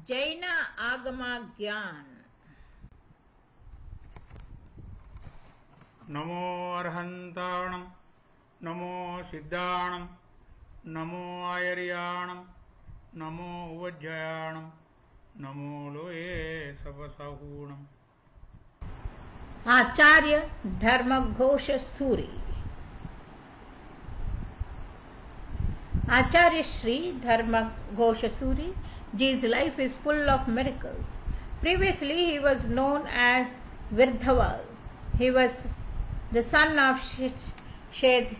Jaina Agama Gyan. NaMo अर्हंताणं NaMo सिद्धाणं NaMo आयर्याणं NaMo उवज्जयाणं NaMo लोये सपसहूणम् Acharya Dharmaghosh Suri. Acharya Sri Dharmaghosh Suri ji's life is full of miracles. Previously he was known as Virdhaval. He was the son of Shed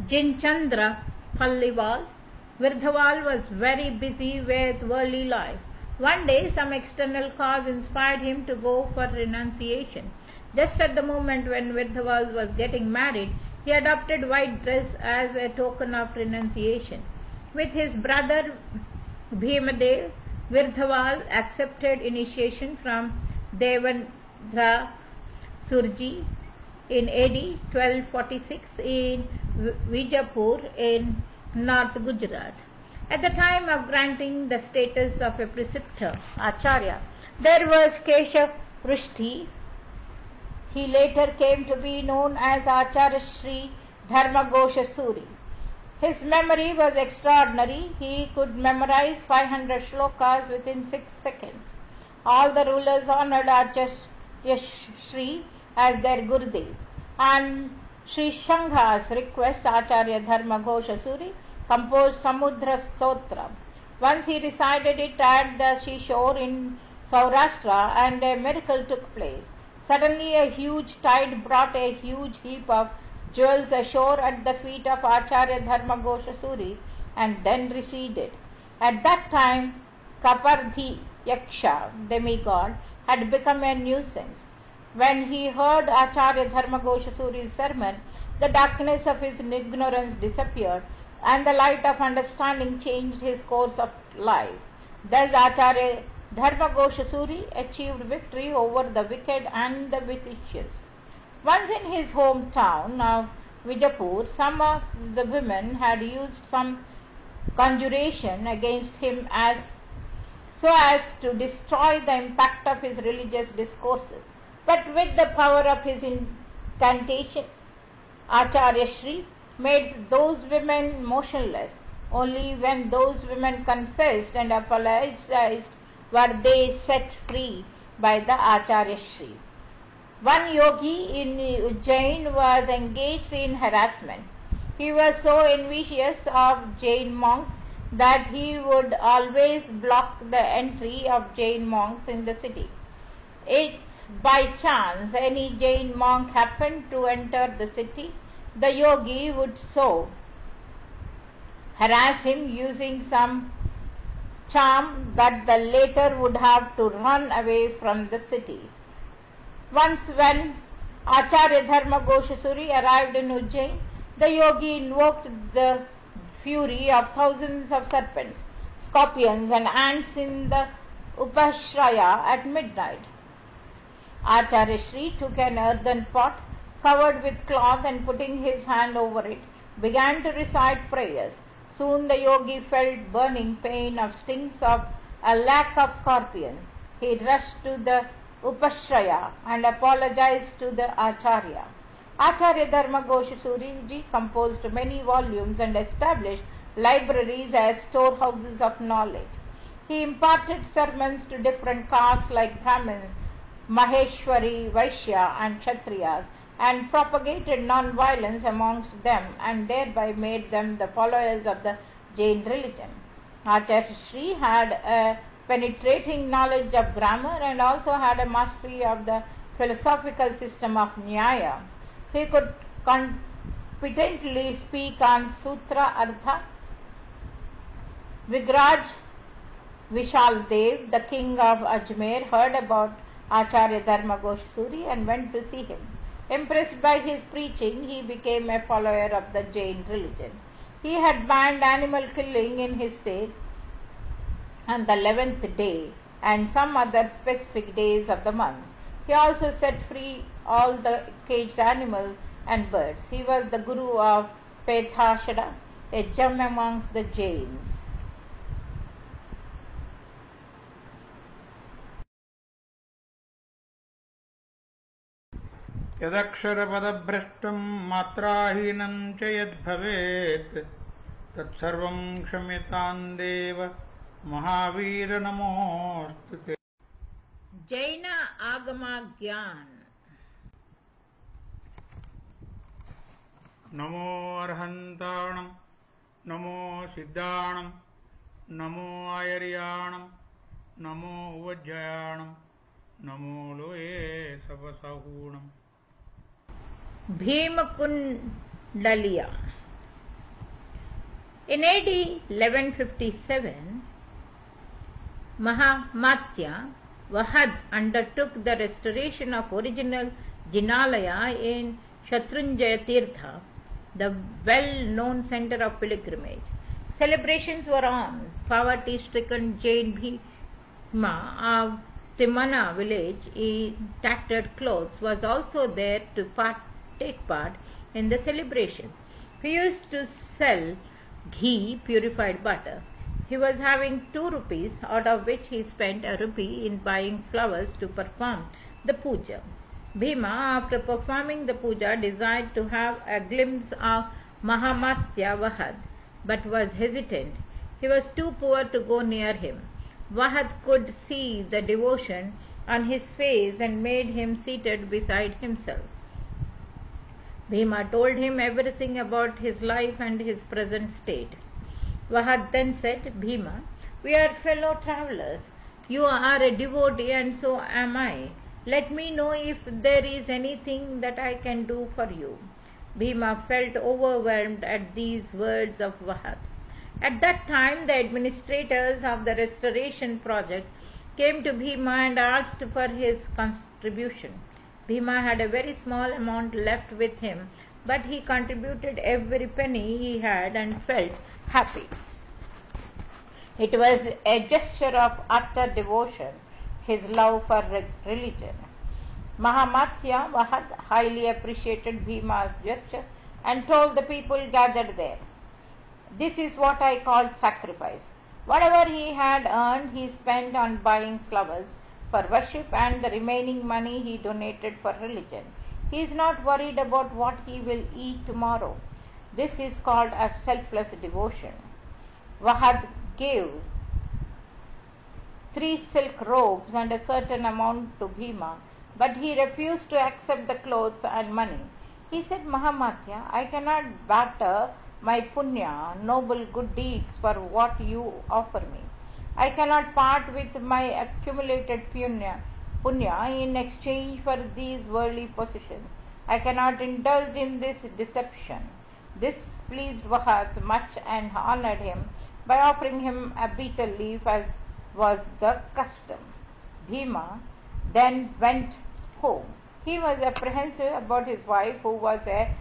Jinchandra Pallival. Virdhaval was very busy with worldly life. One day some external cause inspired him to go for renunciation. Just at the moment when Virdhaval was getting married, he adopted white dress as a token of renunciation. With his brother Bhimadev, Virdhaval accepted initiation from Devendra Surji in AD 1246 in Vijapur in North Gujarat. At the time of granting the status of a preceptor, Acharya, there was Keshav Prishti. He later came to be known as Acharya Sri Dharmaghosh Suri. His memory was extraordinary. He could memorize 500 shlokas within 6 seconds. All the rulers honored Acharya Sri as their Gurudev. On Sri Shangha's request, Acharya Dharmaghosh Suri composed Samudra Stotra. Once he recited it at the seashore in Saurashtra and a miracle took place. Suddenly a huge tide brought a huge heap of jewels ashore at the feet of Acharya Dharmaghosh Suri and then receded. At that time, Kapardhi Yaksha, demigod, had become a nuisance. When he heard Acharya Dharmaghosh Suri's sermon, the darkness of his ignorance disappeared and the light of understanding changed his course of life. Thus Acharya Dharmaghosh Suri achieved victory over the wicked and the vicious. Once in his hometown of Vijapur, some of the women had used some conjuration against him so as to destroy the impact of his religious discourses. But with the power of his incantation, Acharya Sri made those women motionless. Only when those women confessed and apologized were they set free by the Acharya Sri. One yogi in Ujjain was engaged in harassment. He was so envious of Jain monks that he would always block the entry of Jain monks in the city. If by chance any Jain monk happened to enter the city, the yogi would so harass him using some charm that the latter would have to run away from the city. Once when Acharya Dharmaghosh Suri arrived in Ujjain, the yogi invoked the fury of thousands of serpents, scorpions and ants in the Upashraya at midnight. Acharya Sri took an earthen pot covered with cloth and putting his hand over it, began to recite prayers. Soon the yogi felt burning pain of stings of a lakh of scorpions. He rushed to the Upashraya and apologized to the Acharya. Acharya Dharmaghosh Suriji composed many volumes and established libraries as storehouses of knowledge. He imparted sermons to different castes like Brahmins, Maheshwari, Vaishya and Kshatriyas, and propagated non-violence amongst them and thereby made them the followers of the Jain religion. Acharya Sri had a penetrating knowledge of grammar and also had a mastery of the philosophical system of Nyaya. He could competently speak on Sutra Artha. Vigraj Vishal Dev, the king of Ajmer, heard about Acharya Dharmaghosh Suri and went to see him. Impressed by his preaching, he became a follower of the Jain religion. He had banned animal killing in his state on the 11th day and some other specific days of the month. He also set free all the caged animals and birds. He was the guru of Pethashada, a gem amongst the Jains. यदक्षरपदभ्रष्टं मात्राहीनं च यद्भवेत् तत्सर्वं क्षम्यतां देव महावीर नमोऽस्तु ते। जैन आगमा ज्ञान। नमो अर्हन्ताणं नमो सिद्धाणं नमो आयर्याणं नमो उवज्जयाणं नमो लोये सपसहूणम्। Bhimakundaliya. In AD 1157, Mahamatya Vahad undertook the restoration of original Jinalaya in Shatrunjaya Tirtha, the well-known center of pilgrimage. Celebrations were on. Poverty-stricken Jain Bhima of Timana village in tattered clothes was also there to take part in the celebrations. He used to sell ghee, purified butter. He was having 2 rupees, out of which he spent a rupee in buying flowers to perform the puja. Bhima, after performing the puja, desired to have a glimpse of Mahamatya Vahad, but was hesitant. He was too poor to go near him. Vahad could see the devotion on his face and made him seated beside himself. Bhima told him everything about his life and his present state. Vahad then said, Bhima, we are fellow travelers. You are a devotee and so am I. Let me know if there is anything that I can do for you. Bhima felt overwhelmed at these words of Vahad. At that time, the administrators of the restoration project came to Bhima and asked for his contribution. Bhima had a very small amount left with him, but he contributed every penny he had and felt happy. It was a gesture of utter devotion, his love for religion. Mahamatya Vahad highly appreciated Bhima's gesture and told the people gathered there, this is what I call sacrifice. Whatever he had earned, he spent on buying flowers for worship, and the remaining money he donated for religion. He is not worried about what he will eat tomorrow. This is called a selfless devotion. Vahad gave 3 silk robes and a certain amount to Bhima, but he refused to accept the clothes and money. He said, Mahamatya, I cannot barter my punya, noble good deeds, for what you offer me. I cannot part with my accumulated punya in exchange for these worldly possessions. I cannot indulge in this deception. This pleased Vahad much and honored him by offering him a betel leaf as was the custom. Bhima then went home. He was apprehensive about his wife, who was a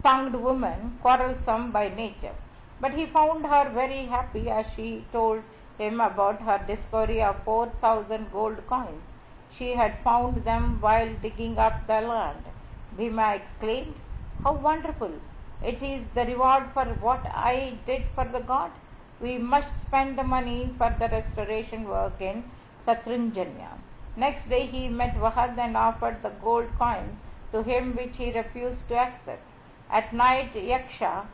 tongued woman, quarrelsome by nature. But he found her very happy as she told him about her discovery of 4,000 gold coins. She had found them while digging up the land. Bhima exclaimed, how wonderful! It is the reward for what I did for the god. We must spend the money for the restoration work in Shatrunjaya. Next day he met Vahad and offered the gold coin to him, which he refused to accept. At night, Yaksha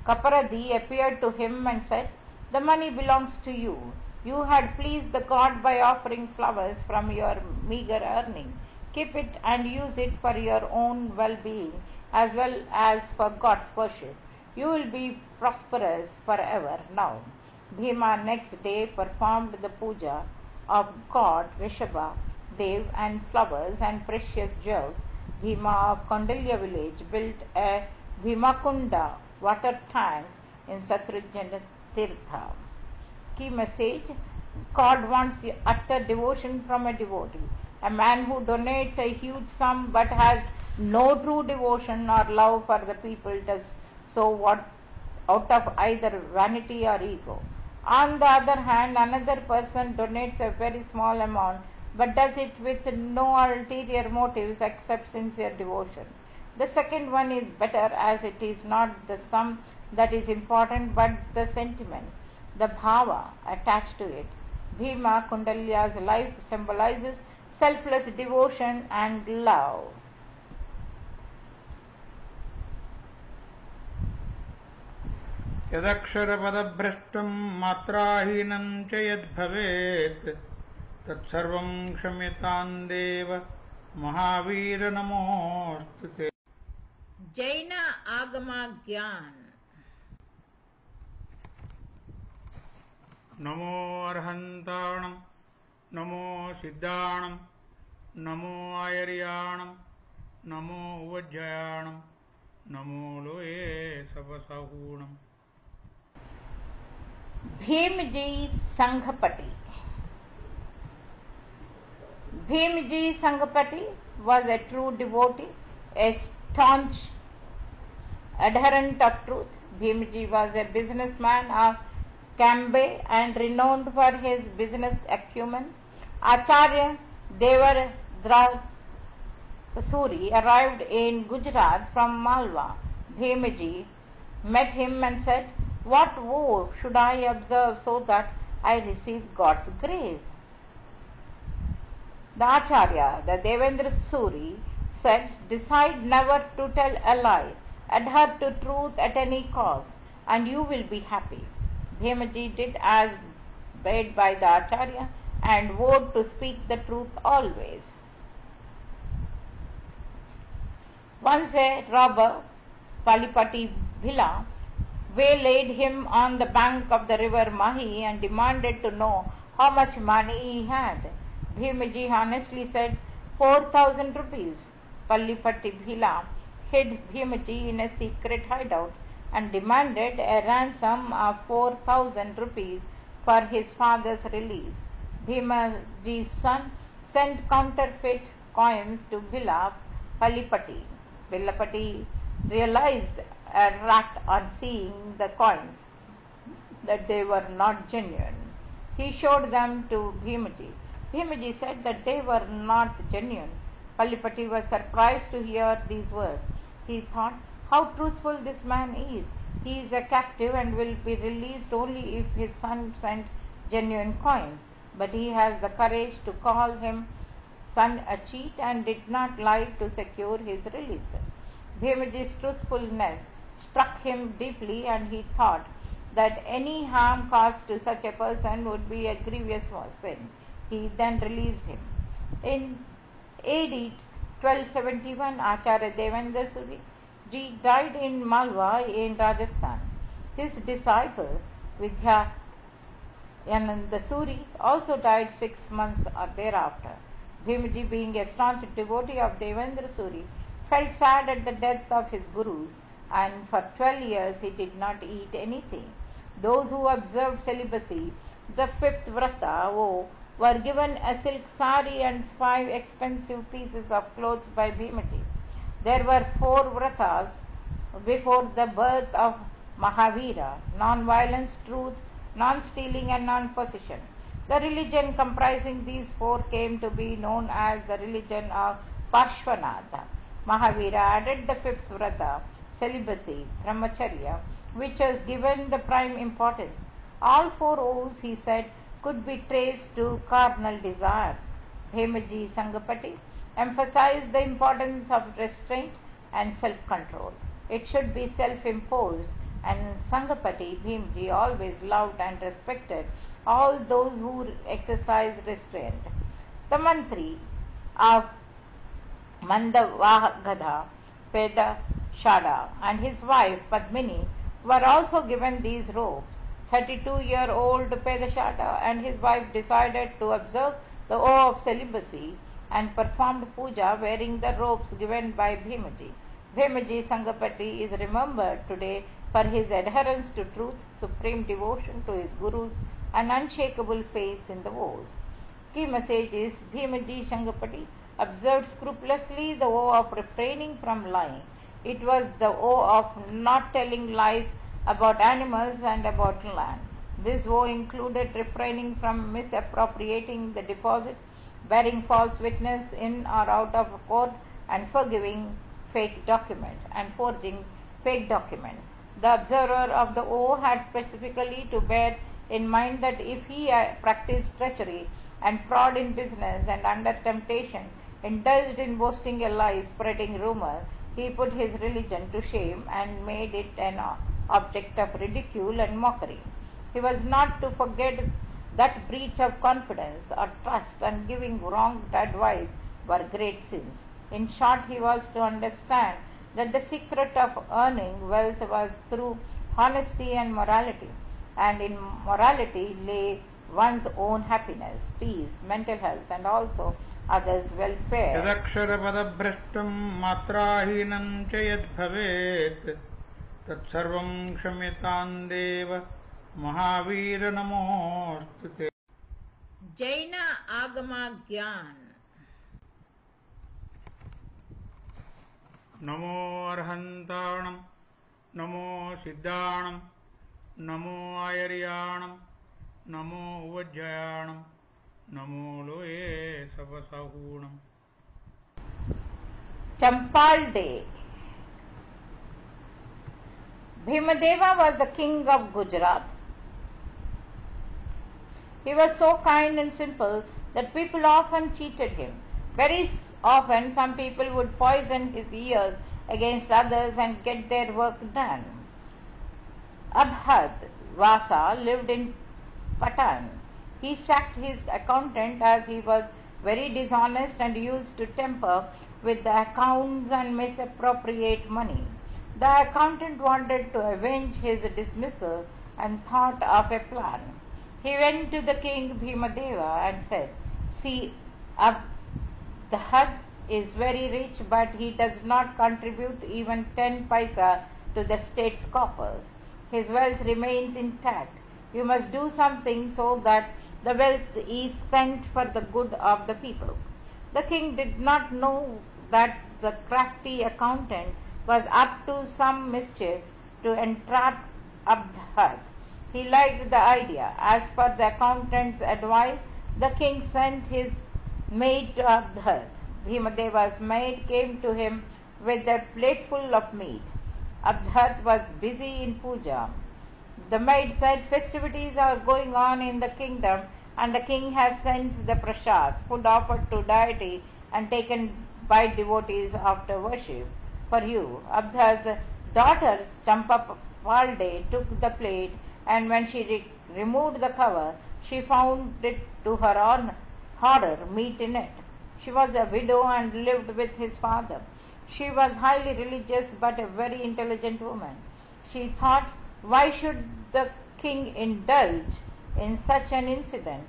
Kaparadi appeared to him and said, the money belongs to you. You had pleased the god by offering flowers from your meager earning. Keep it and use it for your own well-being as well as for God's worship. You will be prosperous forever now. Bhima next day performed the puja of god Rishabha Dev and flowers and precious jewels. Bhima of Kondalya village built a Bhimakunda water tank in Shatrunjaya Tirtha. Key message: God wants utter devotion from a devotee. A man who donates a huge sum but has no true devotion or love for the people does so out of either vanity or ego. On the other hand, another person donates a very small amount but does it with no ulterior motives except sincere devotion. The second one is better, as it is not the sum that is important but the sentiment, the bhava attached to it. Bhima Kundalya's life symbolizes selfless devotion and love. यदक्षरपदभ्रष्टं मात्राहीनं च यद्भवेत् तत्सर्वं क्षम्यतां देव महावीर नमोऽस्तु ते। जैन आगमा ज्ञान। नमो अर्हन्ताणं नमो सिद्धाणं नमो आयर्याणं नमो उवज्जयाणं नमो लोये सपसहूणम्। Bhimji Sanghapati. Bhimji Sanghapati was a true devotee, a staunch adherent of truth. Bhimji was a businessman of Cambay and renowned for his business acumen. Acharya Devendra Suri arrived in Gujarat from Malwa. Bhimji met him and said, "What vow should I observe so that I receive God's grace?" The Acharya, the Devendra Suri, said, "Decide never to tell a lie, adhere to truth at any cost, and you will be happy." Bhimji did as bade by the Acharya and vowed to speak the truth always. Once a robber, Palipati Bhila, waylaid him on the bank of the river Mahi and demanded to know how much money he had. Bhimji honestly said, 4,000 rupees. Palipati Bhila hid Bhimji in a secret hideout and demanded a ransom of 4,000 rupees for his father's release. Bhimaji's son sent counterfeit coins to Bhila Palipati. Palipati realized a rat on seeing the coins that they were not genuine. He showed them to Bhimji. Bhimji said that they were not genuine. Palipati was surprised to hear these words. He thought, how truthful this man is. He is a captive and will be released only if his son sent genuine coins. But he has the courage to call him son a cheat and did not lie to secure his release. Bhimji's truthfulness struck him deeply, and he thought that any harm caused to such a person would be a grievous sin. He then released him. In AD 1271, Acharya Devendra Suri ji died in Malwa in Rajasthan. His disciple Vidyananda Suri also died 6 months thereafter. Bhimji, being a staunch devotee of Devendra Suri, felt sad at the death of his gurus, and for 12 years he did not eat anything. Those who observed celibacy, the fifth vrata, were given a silk sari and 5 expensive pieces of clothes by Bhimji. There were 4 vratas before the birth of Mahavira: non-violence, truth, non-stealing and non-possession. The religion comprising these 4 came to be known as the religion of Parshvanatha. Mahavira added the 5th vrata, celibacy, brahmacharya, which was given the prime importance. All 4 oaths, he said, could be traced to carnal desires. Bhimji Sanghapati emphasized the importance of restraint and self-control. It should be self-imposed, and Sanghapati Bhimji always loved and respected all those who exercised restraint. The mantri of Mandavagadha, Pedashada, and his wife Padmini were also given these robes. 32-year-old Pedashada and his wife decided to observe the oath of celibacy and performed puja wearing the robes given by Bhimji. Bhimji Sanghapati is remembered today for his adherence to truth, supreme devotion to his gurus, and unshakable faith in the vows. Key message is: Bhimji Sanghapati observed scrupulously the oath of refraining from lying. It was the oath of not telling lies about animals and about land. This vow included refraining from misappropriating the deposits, bearing false witness in or out of court, and forging fake documents and forging fake documents. The observer of the oath had specifically to bear in mind that if he practiced treachery and fraud in business, and under temptation indulged in boasting a lie, spreading rumor, he put his religion to shame and made it an object of ridicule and mockery. He was not to forget that breach of confidence or trust and giving wrong advice were great sins. In short, he was to understand that the secret of earning wealth was through honesty and morality, and in morality lay one's own happiness, peace, mental health, and also others' welfare. यदक्षरपदभ्रष्टं मात्राहीनं च यद्भवेत् तत्सर्वं क्षम्यतां देव महावीर नमोस्तुते. Jaina Agama Gyan. NaMo अर्हन्ताणं NaMo सिद्धाणं NaMo आयर्याणं NaMo उवज्जयाणं NaMo लोये सपसहूणम्. Champal Day. Bhimadeva was the king of Gujarat. He was so kind and simple that people often cheated him. Very often some people would poison his ears against others and get their work done. Abhad Vasa lived in Patan. He sacked his accountant as he was very dishonest and used to tamper with the accounts and misappropriate money. The accountant wanted to avenge his dismissal and thought of a plan. He went to the king Bhimadeva and said, "See, Abhad is very rich, but he does not contribute even 10 paisa to the state's coffers. His wealth remains intact. You must do something so that the wealth is spent for the good of the people." The king did not know that the crafty accountant was up to some mischief to entrap Abhad. He liked the idea. As per the accountant's advice, the king sent his maid to Abhad. Bhimadeva's maid came to him with a plateful of meat. Abhad was busy in puja. The maid said, "Festivities are going on in the kingdom, and the king has sent the prasad, food offered to deity and taken by devotees after worship, for you." Abhad's daughter Champapalde took the plate, and when she removed the cover, she found it to her horror meat in it. She was a widow and lived with his father. She was highly religious but a very intelligent woman. She thought, why should the king indulge in such an incident,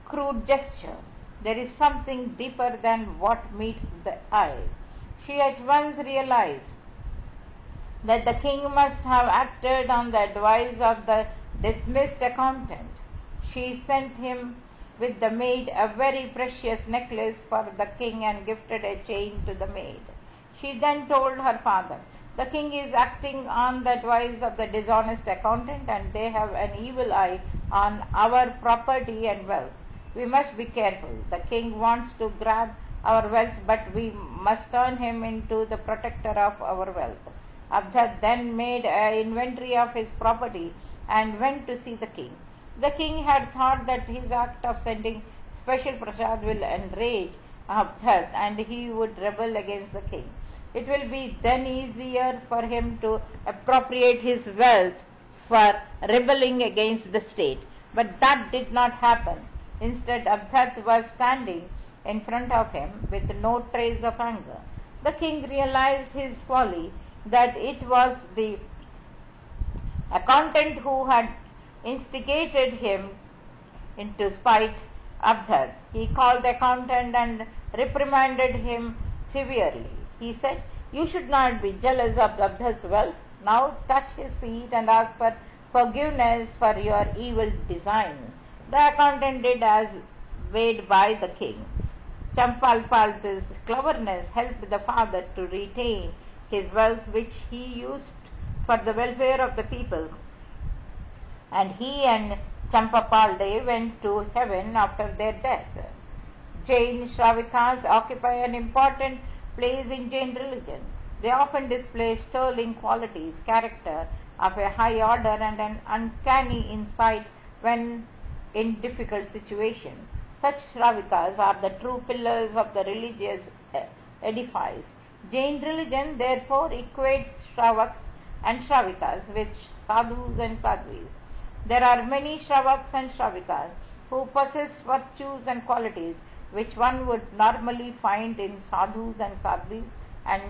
crude gesture? There is something deeper than what meets the eye. She at once realized that the king must have acted on the advice of the dismissed accountant. She sent him with the maid a very precious necklace for the king and gifted a chain to the maid. She then told her father, "The king is acting on the advice of the dishonest accountant, and they have an evil eye on our property and wealth. We must be careful. The king wants to grab our wealth, but we must turn him into the protector of our wealth." Abhad then made an inventory of his property and went to see the king. The king had thought that his act of sending special prasad will enrage Abhad and he would rebel against the king. It will be then easier for him to appropriate his wealth for rebelling against the state. But that did not happen. Instead, Abhad was standing in front of him with no trace of anger. The king realized his folly, that it was the accountant who had instigated him into spite Abhad. He called the accountant and reprimanded him severely. He said, "You should not be jealous of Abhad's wealth. Now touch his feet and ask for forgiveness for your evil design." The accountant did as bade by the king. Champalpal's cleverness helped the father to retain his wealth, which he used for the welfare of the people, and he and Champapalde went to heaven after their death. Jain Shravikas occupy an important place in Jain religion. They often display sterling qualities, character of a high order, and an uncanny insight when in difficult situations. Such Shravikas are the true pillars of the religious edifice. Jain religion therefore equates Shravaks and Shravikas with sadhus and sadhvis. There are many Shravaks and Shravikas who possess virtues and qualities which one would normally find in sadhus and sadhvis, and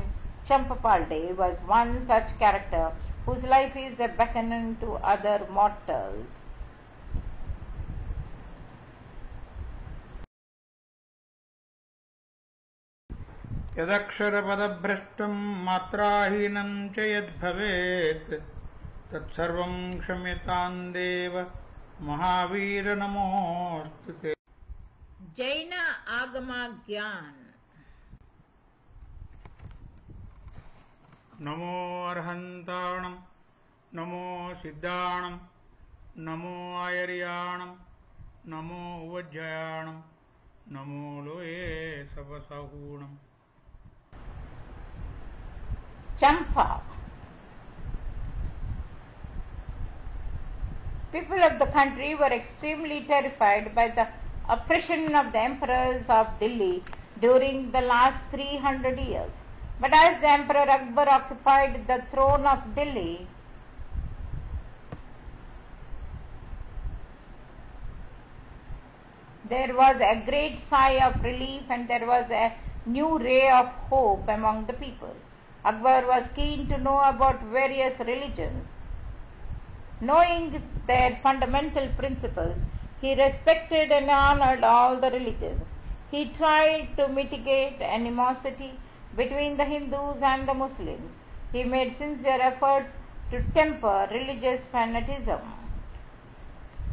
Champapalde was one such character whose life is a beacon to other mortals. यदक्षरपदभ्रष्टं मात्राहीनं च यद्भवेत् तत्सर्वं क्षम्यतां देव महावीर नमोऽस्तु ते। Jaina Agama Gyan. NaMo अर्हन्ताणं NaMo सिद्धाणं NaMo आयर्याणं NaMo उवज्जयाणं NaMo लोये सवसहूणम्। Champa. People of the country were extremely terrified by the oppression of the emperors of Delhi during the last 300 years. But as the Emperor Akbar occupied the throne of Delhi, there was a great sigh of relief and there was a new ray of hope among the people. Akbar was keen to know about various religions. Knowing their fundamental principles, he respected and honored all the religions. He tried to mitigate animosity between the Hindus and the Muslims. He made sincere efforts to temper religious fanaticism.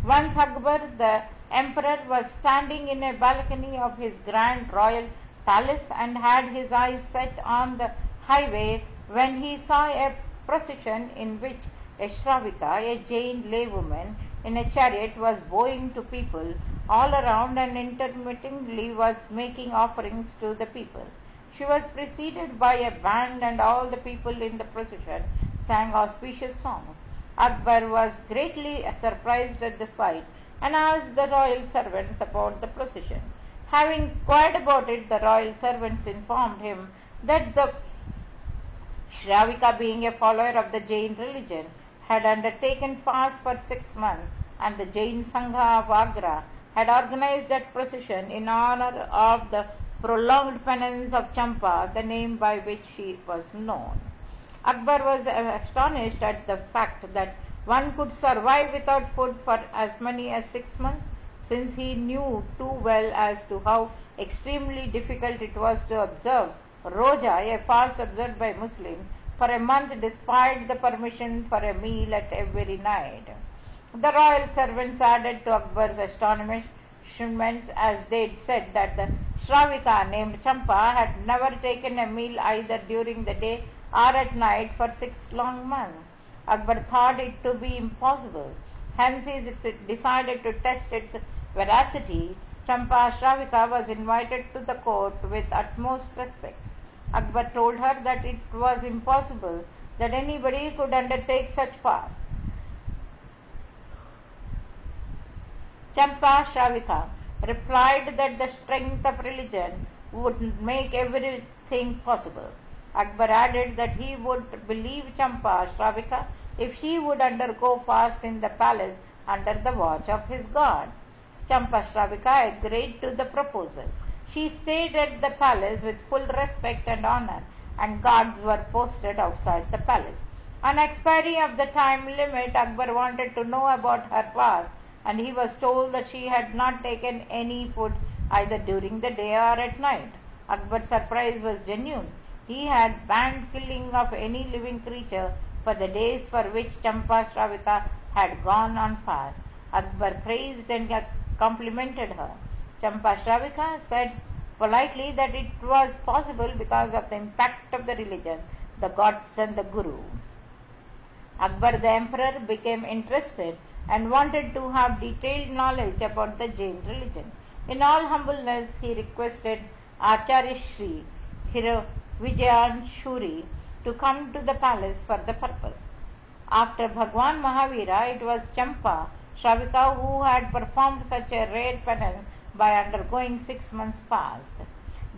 Once Akbar, the emperor, was standing in a balcony of his grand royal palace and had his eyes set on the highway when he saw a procession in which a Shravika, a Jain laywoman, in a chariot was bowing to people all around and intermittently was making offerings to the people. She was preceded by a band and all the people in the procession sang auspicious songs. Akbar was greatly surprised at the sight and asked the royal servants about the procession. Having inquired about it, the royal servants informed him that the Shravika, being a follower of the Jain religion, had undertaken fast for 6 months, and the Jain Sangha of Agra had organized that procession in honor of the prolonged penance of Champa, the name by which she was known. Akbar was astonished at the fact that one could survive without food for as many as 6 months, since he knew too well as to how extremely difficult it was to observe Roja, a fast observed by Muslims, for a month despite the permission for a meal at every night. The royal servants added to Akbar's astonishment as they said that the Shravika named Champa had never taken a meal either during the day or at night for 6 long months. Akbar thought it to be impossible. Hence he decided to test its veracity. Champa Shravika was invited to the court with utmost respect. Akbar told her that it was impossible that anybody could undertake such fast. Champa Shravika replied that the strength of religion would make everything possible. Akbar added that he would believe Champa Shravika if she would undergo fast in the palace under the watch of his guards. Champa Shravika agreed to the proposal. She stayed at the palace with full respect and honor, and guards were posted outside the palace. On expiry of the time limit, Akbar wanted to know about her fast, and he was told that she had not taken any food either during the day or at night. Akbar's surprise was genuine. He had banned killing of any living creature for the days for which Champa Shravika had gone on fast. Akbar praised and complimented her. Champa Shravika said politely that it was possible because of the impact of the religion, the gods and the Guru. Akbar the emperor became interested and wanted to have detailed knowledge about the Jain religion. In all humbleness, he requested Acharya Shri Vijayan Shuri to come to the palace for the purpose. After Bhagwan Mahavira, it was Champa Shravika who had performed such a rare penance by undergoing 6 months fast.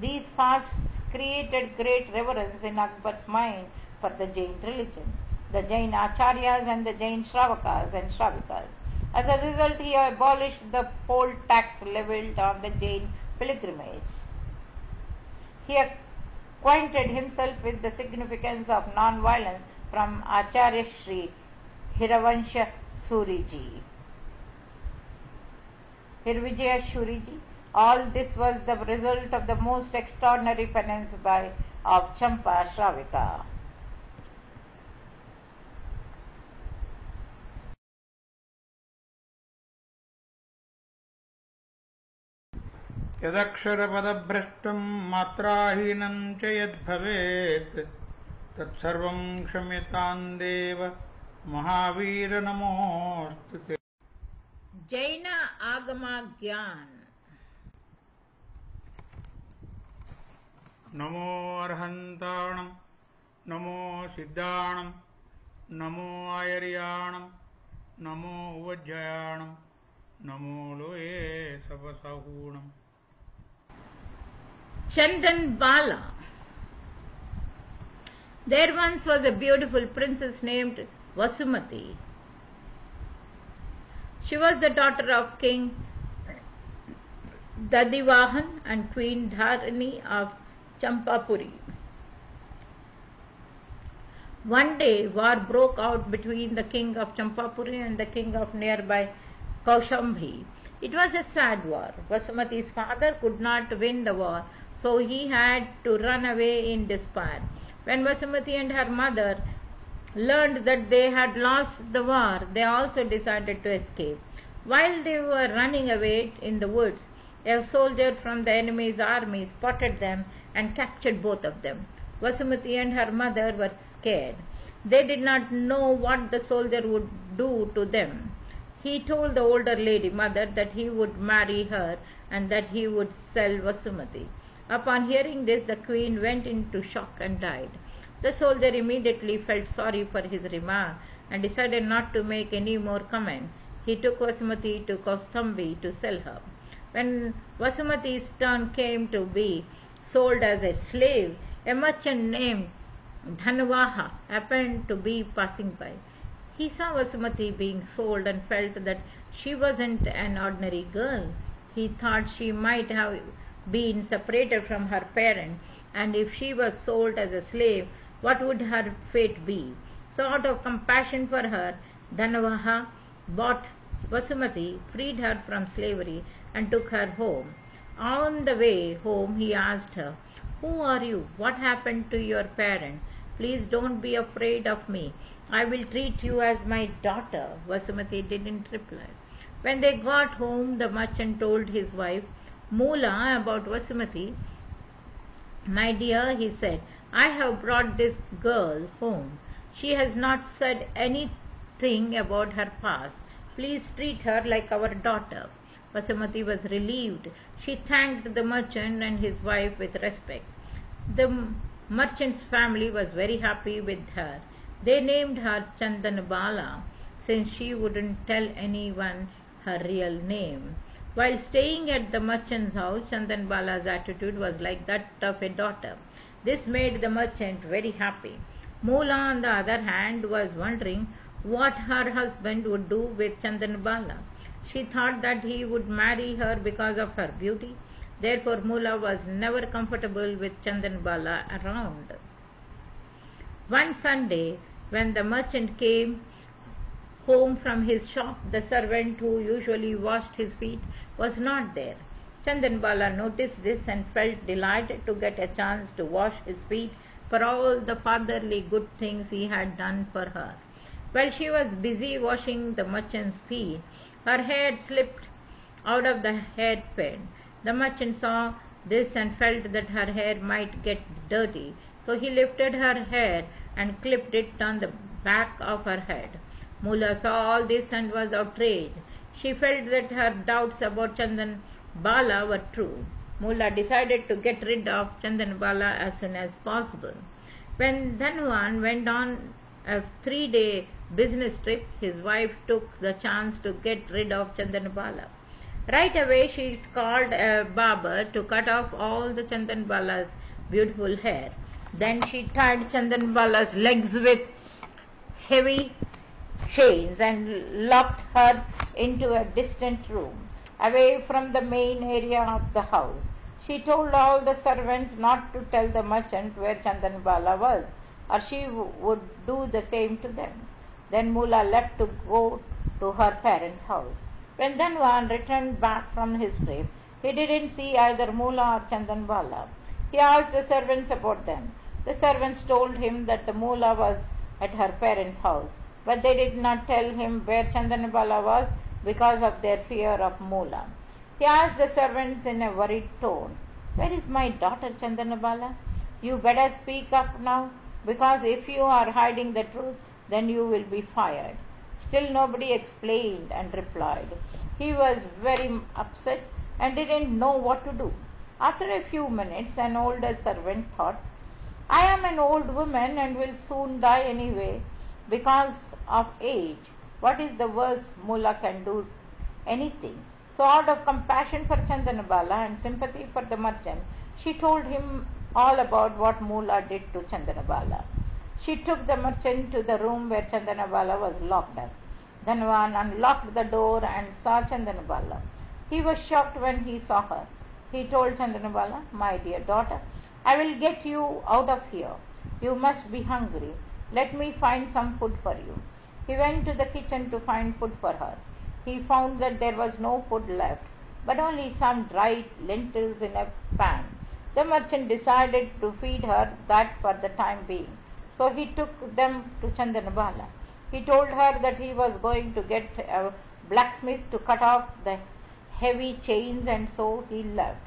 These fasts created great reverence in Akbar's mind for the Jain religion, the Jain Acharyas and the Jain Shravakas and Shravikas. As a result, he abolished the poll tax levied on the Jain pilgrimage. He acquainted himself with the significance of non-violence from Acharya Sri Hirvijaya Suriji. All this was the result of the most extraordinary penance of Champa Shravika. यदक्षरपदभ्रष्टं मात्राहीनं च यद्भवेत् तत्सर्वं क्षम्यतां देव महावीर नमोऽस्तु ते। Jaina Agama Gyan. NaMo अर्हन्ताणं NaMo सिद्धाणं NaMo आयर्याणं NaMo उवज्जयाणं NaMo लोये सपसहूणम्। Chandan Bala. There once was a beautiful princess named Vasumati. She was the daughter of King Dadivahan and Queen Dharani of Champapuri. One day, war broke out between the king of Champapuri and the king of nearby Kaushambhi. It was a sad war. Vasumati's father could not win the war, so he had to run away in despair. When Vasumati and her mother learned that they had lost the war, they also decided to escape. While they were running away in the woods, a soldier from the enemy's army spotted them and captured both of them. Vasumati and her mother were scared. They did not know what the soldier would do to them. He told the older lady mother that he would marry her and that he would sell Vasumati. Upon hearing this, the queen went into shock and died. The soldier immediately felt sorry for his remark and decided not to make any more comment. He took Vasumati to Kaustambi to sell her. When Vasumati's turn came to be sold as a slave, a merchant named Dhanavaha happened to be passing by. He saw Vasumati being sold and felt that she wasn't an ordinary girl. He thought she might have been separated from her parents, and if she was sold as a slave, what would her fate be? So out of compassion for her, Dhanavaha bought Vasumati, freed her from slavery, and took her home. On the way home, he asked her, "Who are you? What happened to your parents? Please don't be afraid of me. I will treat you as my daughter." Vasumati didn't reply. When they got home, the merchant told his wife, Mula, about Vasumati. "My dear," he said, "I have brought this girl home. She has not said anything about her past. Please treat her like our daughter." Vasumati was relieved. She thanked the merchant and his wife with respect. The merchant's family was very happy with her. They named her Chandanbala, since she wouldn't tell anyone her real name. While staying at the merchant's house, Chandanbala's attitude was like that of a daughter. This made the merchant very happy. Mula, on the other hand, was wondering what her husband would do with Chandanbala. She thought that he would marry her because of her beauty. Therefore, Mula was never comfortable with Chandanbala around. One Sunday, when the merchant came home from his shop, the servant who usually washed his feet was not there. Chandanbala noticed this and felt delighted to get a chance to wash his feet for all the fatherly good things he had done for her. While she was busy washing the merchant's feet, her hair slipped out of the hairpin. The merchant saw this and felt that her hair might get dirty, so he lifted her hair and clipped it on the back of her head. Mula saw all this and was outraged. She felt that her doubts about Chandanbala were true. Mula decided to get rid of Chandanbala as soon as possible. When Dhanwan went on a 3-day business trip, his wife took the chance to get rid of Chandanbala. Right away she called a barber to cut off all the Chandanbala's beautiful hair. Then she tied Chandanbala's legs with heavy chains and locked her into a distant room, away from the main area of the house. She told all the servants not to tell the merchant where Chandanbala was, or she would do the same to them. Then Mula left to go to her parents' house. When Dhanwan returned back from his trip, he didn't see either Mula or Chandanbala. He asked the servants about them. The servants told him that the Mula was at her parents' house, but they did not tell him where Chandanbala was because of their fear of Mula. He asked the servants in a worried tone, "Where is my daughter Chandanbala? You better speak up now, because if you are hiding the truth, then you will be fired." Still nobody explained and replied. He was very upset and didn't know what to do. After a few minutes, an older servant thought, "I am an old woman and will soon die anyway because of age. What is the worst Mula can do? Anything." So out of compassion for Chandanbala and sympathy for the merchant, she told him all about what Mula did to Chandanbala. She took the merchant to the room where Chandanbala was locked up. Dhanwan unlocked the door and saw Chandanbala. He was shocked when he saw her. He told Chandanbala, "My dear daughter, I will get you out of here. You must be hungry. Let me find some food for you." He went to the kitchen to find food for her. He found that there was no food left, but only some dried lentils in a pan. The merchant decided to feed her that for the time being. So he took them to Chandanbala. He told her that he was going to get a blacksmith to cut off the heavy chains, and so he left.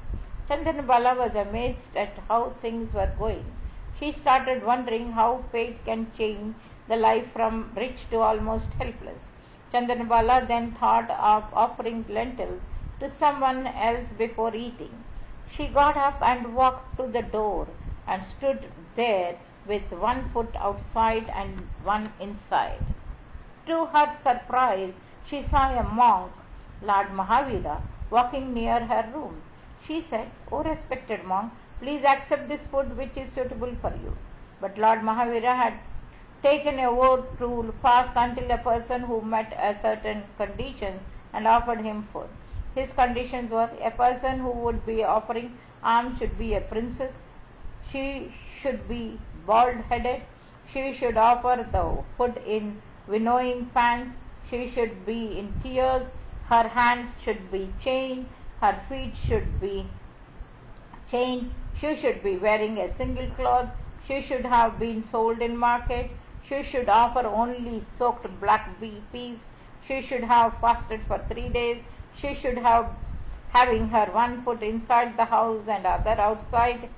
Chandanbala was amazed at how things were going. She started wondering how fate can change the life from rich to almost helpless. Chandanbala then thought of offering lentils to someone else before eating. She got up and walked to the door and stood there with one foot outside and one inside. To her surprise, she saw a monk, Lord Mahavira, walking near her room. She said, "O respected monk, please accept this food which is suitable for you." But Lord Mahavira had taken a oath to fast until a person who met a certain condition and offered him food. His conditions were: a person who would be offering alms should be a princess, she should be bald-headed, she should offer the food in winnowing pans, she should be in tears, her hands should be chained, her feet should be chained, she should be wearing a single cloth, she should have been sold in market, she should offer only soaked black peas, she should have fasted for 3 days, she should have having her one foot inside the house and other outside,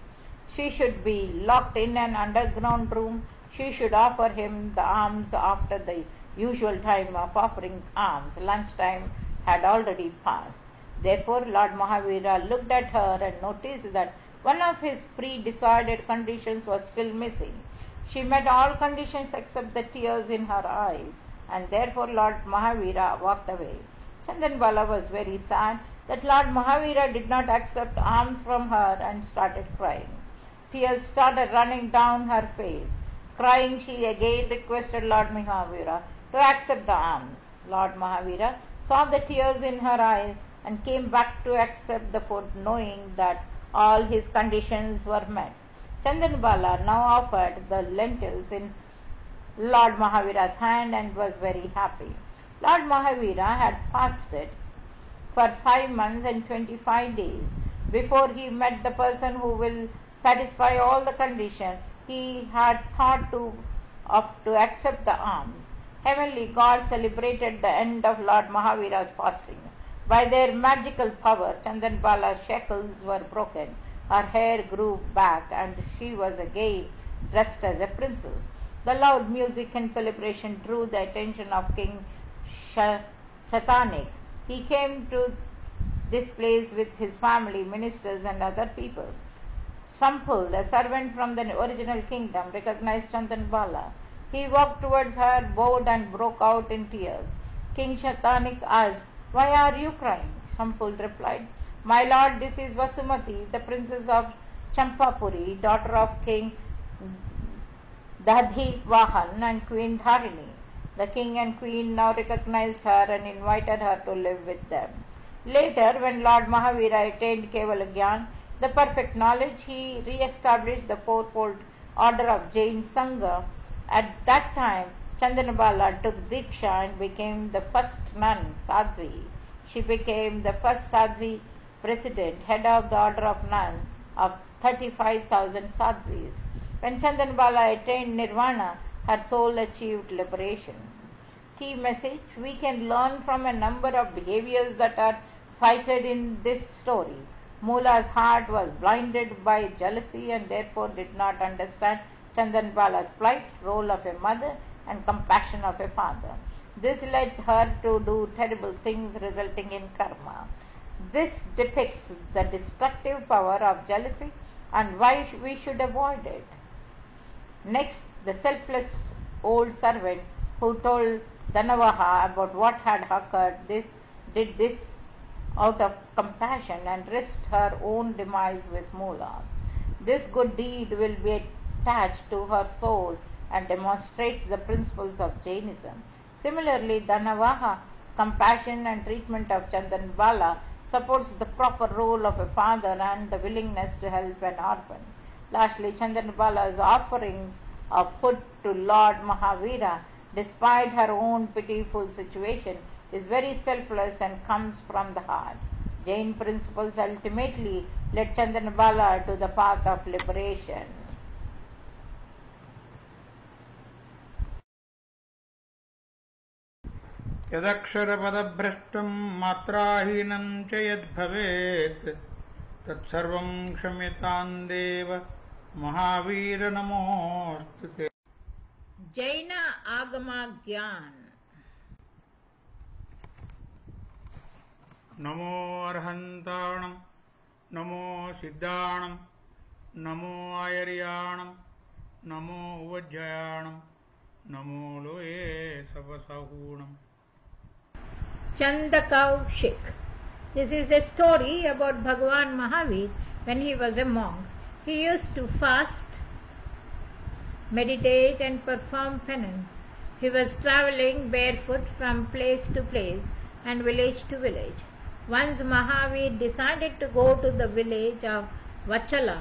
she should be locked in an underground room, she should offer him the alms after the usual time of offering alms. Lunchtime had already passed. Therefore Lord Mahavira looked at her and noticed that one of his pre-decided conditions was still missing. She met all conditions except the tears in her eyes, and therefore Lord Mahavira walked away. Chandanbala was very sad that Lord Mahavira did not accept alms from her and started crying. Tears started running down her face. Crying, she again requested Lord Mahavira to accept the alms. Lord Mahavira saw the tears in her eyes and came back to accept the food, knowing that all his conditions were met. Chandanbala now offered the lentils in Lord Mahavira's hand and was very happy. Lord Mahavira had fasted for 5 months and 25 days before he met the person who will satisfy all the conditions. He had thought to accept the alms. Heavenly God celebrated the end of Lord Mahavira's fasting. By their magical power, Chandanbala's shackles were broken, her hair grew back, and she was again dressed as a princess. The loud music and celebration drew the attention of King Shatanik. He came to this place with his family, ministers, and other people. Sampul, a servant from the original kingdom, recognized Chandanbala. He walked towards her, bowed, and broke out in tears. King Shatanik asked, "Why are you crying?" humble replied, "My lord, this is Vasumati, the princess of Champapuri, daughter of King Dadhivahan and Queen Dharini." The king and queen now recognized her and invited her to live with them. Later, when Lord Mahavira attained Kevalagyan, the perfect knowledge, he re-established the fourfold order of Jain Sangha. At that time, Chandanabala took Diksha and became the first nun, Sadhvi. She became the first Sadhvi president, head of the order of nuns of 35,000 Sadhvis. When Chandanabala attained Nirvana, her soul achieved liberation. Key message: we can learn from a number of behaviors that are cited in this story. Mula's heart was blinded by jealousy and therefore did not understand Chandanabala's plight, role of a mother, and compassion of a father. This led her to do terrible things resulting in karma. This depicts the destructive power of jealousy and why we should avoid it. Next, the selfless old servant who told Dhanavaha about what had occurred did this out of compassion and risked her own demise with Mula. This good deed will be attached to her soul and demonstrates the principles of Jainism. Similarly, Dhanavaha's compassion and treatment of Chandanabala supports the proper role of a father and the willingness to help an orphan. Lastly, Chandanabala's offerings of food to Lord Mahavira, despite her own pitiful situation, is very selfless and comes from the heart. Jain principles ultimately led Chandanabala to the path of liberation. यदक्षरपदभ्रष्टं मात्राहीनं च यद्भवेत् तत्सर्वं क्षम्यतां देव महावीर नमोस्तुते. Jaina Agama Gyan. NaMo अर्हन्ताणं NaMo सिद्धाणं NaMo आयर्याणं NaMo उवज्जयाणं NaMo लोये सपसहूणम्. Chandakaushik. This is a story about Bhagavan Mahavir when he was a monk. He used to fast, meditate and perform penance. He was travelling barefoot from place to place and village to village. Once Mahavir decided to go to the village of Vachala.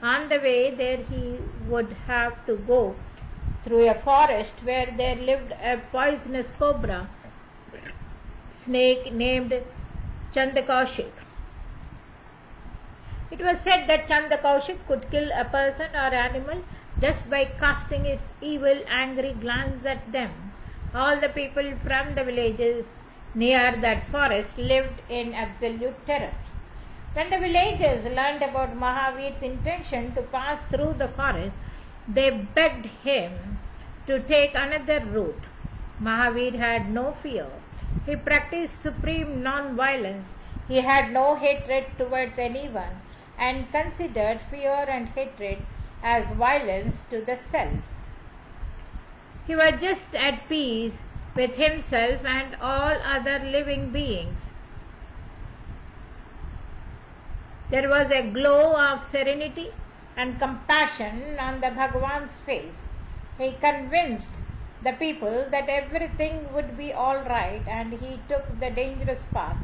On the way there he would have to go through a forest where there lived a poisonous cobra snake named Chandakaushik. It was said that Chandakaushik could kill a person or animal just by casting its evil, angry glance at them. All the people from the villages near that forest lived in absolute terror. When the villagers learned about Mahavir's intention to pass through the forest, they begged him to take another route. Mahavir had no fear. He practiced supreme non-violence. He had no hatred towards anyone and considered fear and hatred as violence to the self. He was just at peace with himself and all other living beings. There was a glow of serenity and compassion on the Bhagavan's face. He convinced the people that everything would be all right and he took the dangerous path.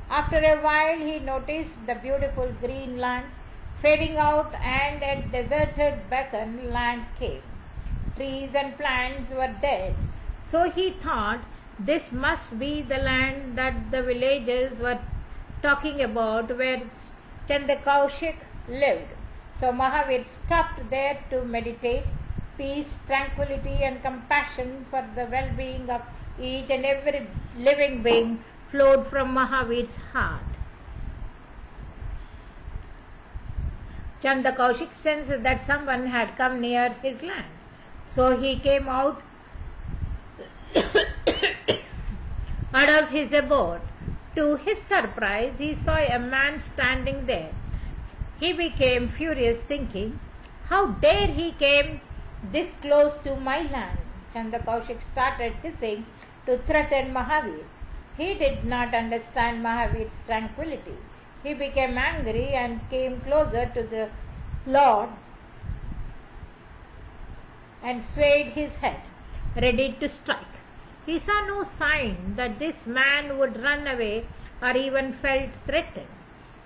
After a while he noticed the beautiful green land fading out and a deserted Deccan land came. Trees and plants were dead. So he thought this must be the land that the villagers were talking about where Chandakaushik lived. So Mahavir stopped there to meditate. Peace, tranquility and compassion for the well-being of each and every living being flowed from Mahavir's heart. Chandakaushik sensed that someone had come near his land. So he came out of his abode. To his surprise, he saw a man standing there. He became furious, thinking, how dare he came this close to my land? Chandakaushik started hissing to threaten Mahavir. He did not understand Mahavir's tranquility. He became angry and came closer to the Lord and swayed his head, ready to strike. He saw no sign that this man would run away or even felt threatened.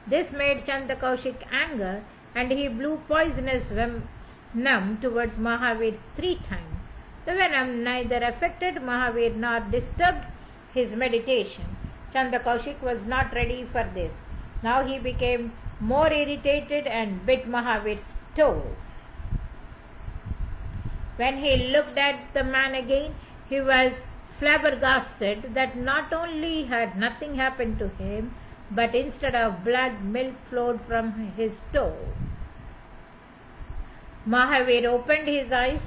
This made Chandakaushik anger, and he blew poisonous venom towards Mahavir 3 times. The venom neither affected Mahavir nor disturbed his meditation. Chandakaushik was not ready for this. Now he became more irritated and bit Mahavir's toe. When he looked at the man again, he was flabbergasted that not only had nothing happened to him, but instead of blood, milk flowed from his toe. Mahavir opened his eyes.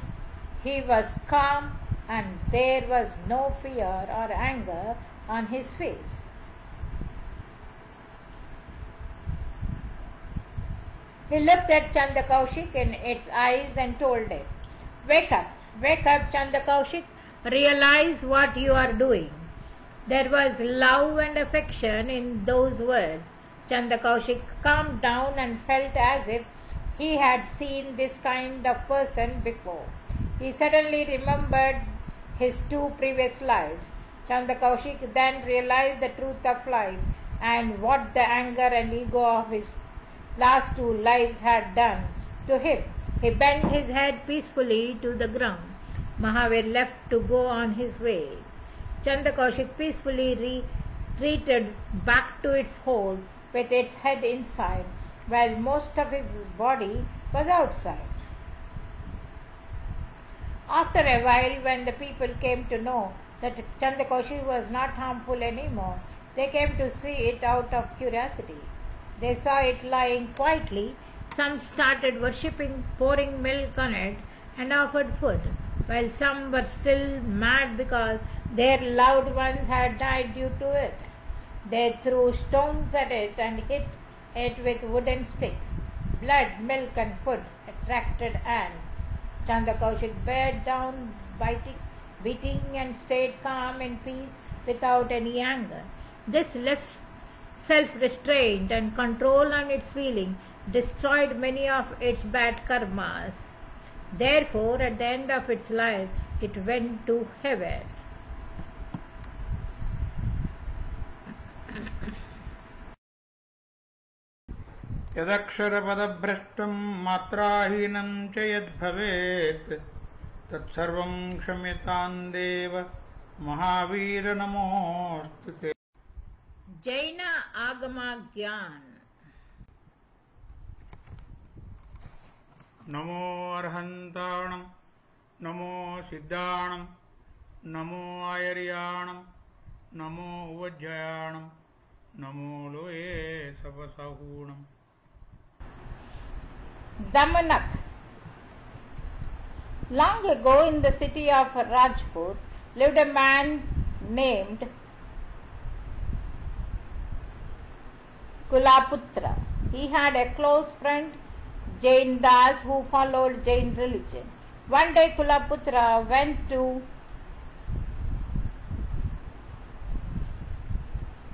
He was calm, and there was no fear or anger on his face. He looked at Chandakaushik in its eyes and told it, wake up, Chandakaushik, realize what you are doing." There was love and affection in those words. Chandakaushik calmed down and felt as if he had seen this kind of person before. He suddenly remembered his 2 previous lives. Chandakaushik then realized the truth of life and what the anger and ego of his last 2 lives had done to him. He bent his head peacefully to the ground. Mahavir left to go on his way. Chandakaushik peacefully retreated back to its hole with its head inside, while most of his body was outside. After a while, when the people came to know that Chandakaushik was not harmful anymore, they came to see it out of curiosity. They saw it lying quietly. Some started worshipping, pouring milk on it, and offered food, while some were still mad because their loved ones had died due to it. They threw stones at it and hit it with wooden sticks. Blood, milk, and food attracted ants. Chandakaushik bared down, beating, and stayed calm in peace without any anger. This left self-restraint and control on its feeling destroyed many of its bad karmas. Therefore, at the end of its life, it went to heaven. यदक्षरपदभ्रष्टं मात्राहीनं च यद्भवेत् तत्सर्वं क्षम्यतां देव महावीर नमोऽस्तु ते। Jaina Agama Gyan. NaMo अर्हन्ताणं NaMo सिद्धाणं NaMo आयर्याणं NaMo उवज्जयाणं NaMo लोये सपसहूणम्। Damanak. Long ago in the city of Rajpur lived a man named Kulaputra. He had a close friend, Jain Das, who followed Jain religion. One day Kulaputra went to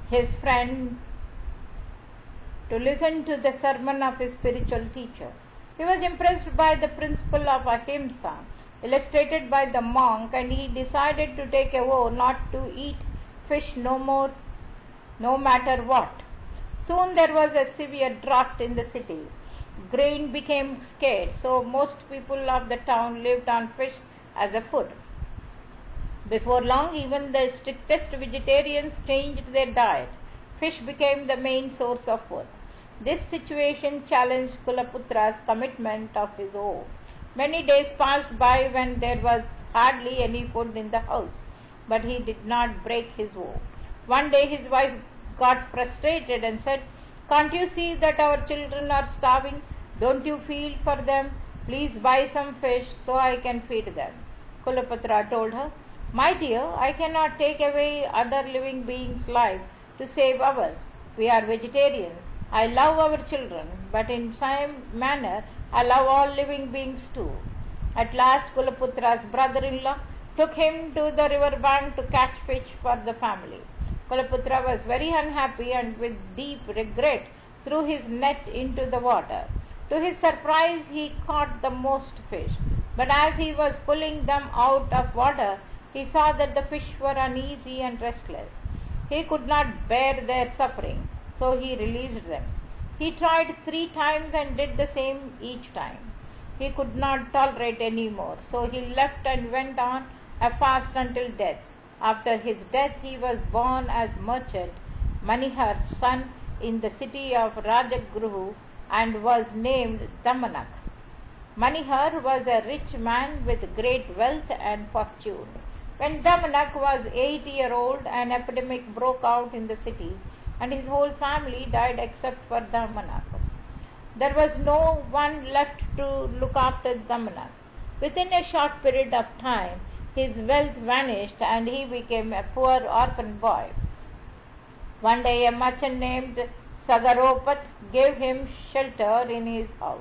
his friend to listen to the sermon of his spiritual teacher. He was impressed by the principle of ahimsa illustrated by the monk, and he decided to take a vow not to eat fish no more, no matter what. Soon there was a severe drought in the city. Grain became scarce, so most people of the town lived on fish as a food. Before long, even the strictest vegetarians changed their diet. Fish became the main source of food. This situation challenged Kulaputra's commitment of his oath. Many days passed by when there was hardly any food in the house, but he did not break his oath. One day his wife got frustrated and said, "Can't you see that our children are starving? Don't you feel for them? Please buy some fish so I can feed them." Kulaputra told her, "My dear, I cannot take away other living beings' life to save ours. We are vegetarians. I love our children, but in same manner I love all living beings too." At last Kulaputra's brother-in-law took him to the river bank to catch fish for the family. Kulaputra was very unhappy and with deep regret threw his net into the water. To his surprise, he caught the most fish. But as he was pulling them out of water, he saw that the fish were uneasy and restless. He could not bear their suffering, so he released them. He tried 3 times and did the same each time. He could not tolerate any more, so he left and went on a fast until death. After his death, he was born as merchant Manihar's son in the city of Rajagruha and was named Damanak. Manihar was a rich man with great wealth and fortune. When Damanak was 8-year-old, an epidemic broke out in the city, and his whole family died except for Damanak. There was no one left to look after Damanak. Within a short period of time, his wealth vanished and he became a poor orphan boy. One day a merchant named Sagaropat gave him shelter in his house.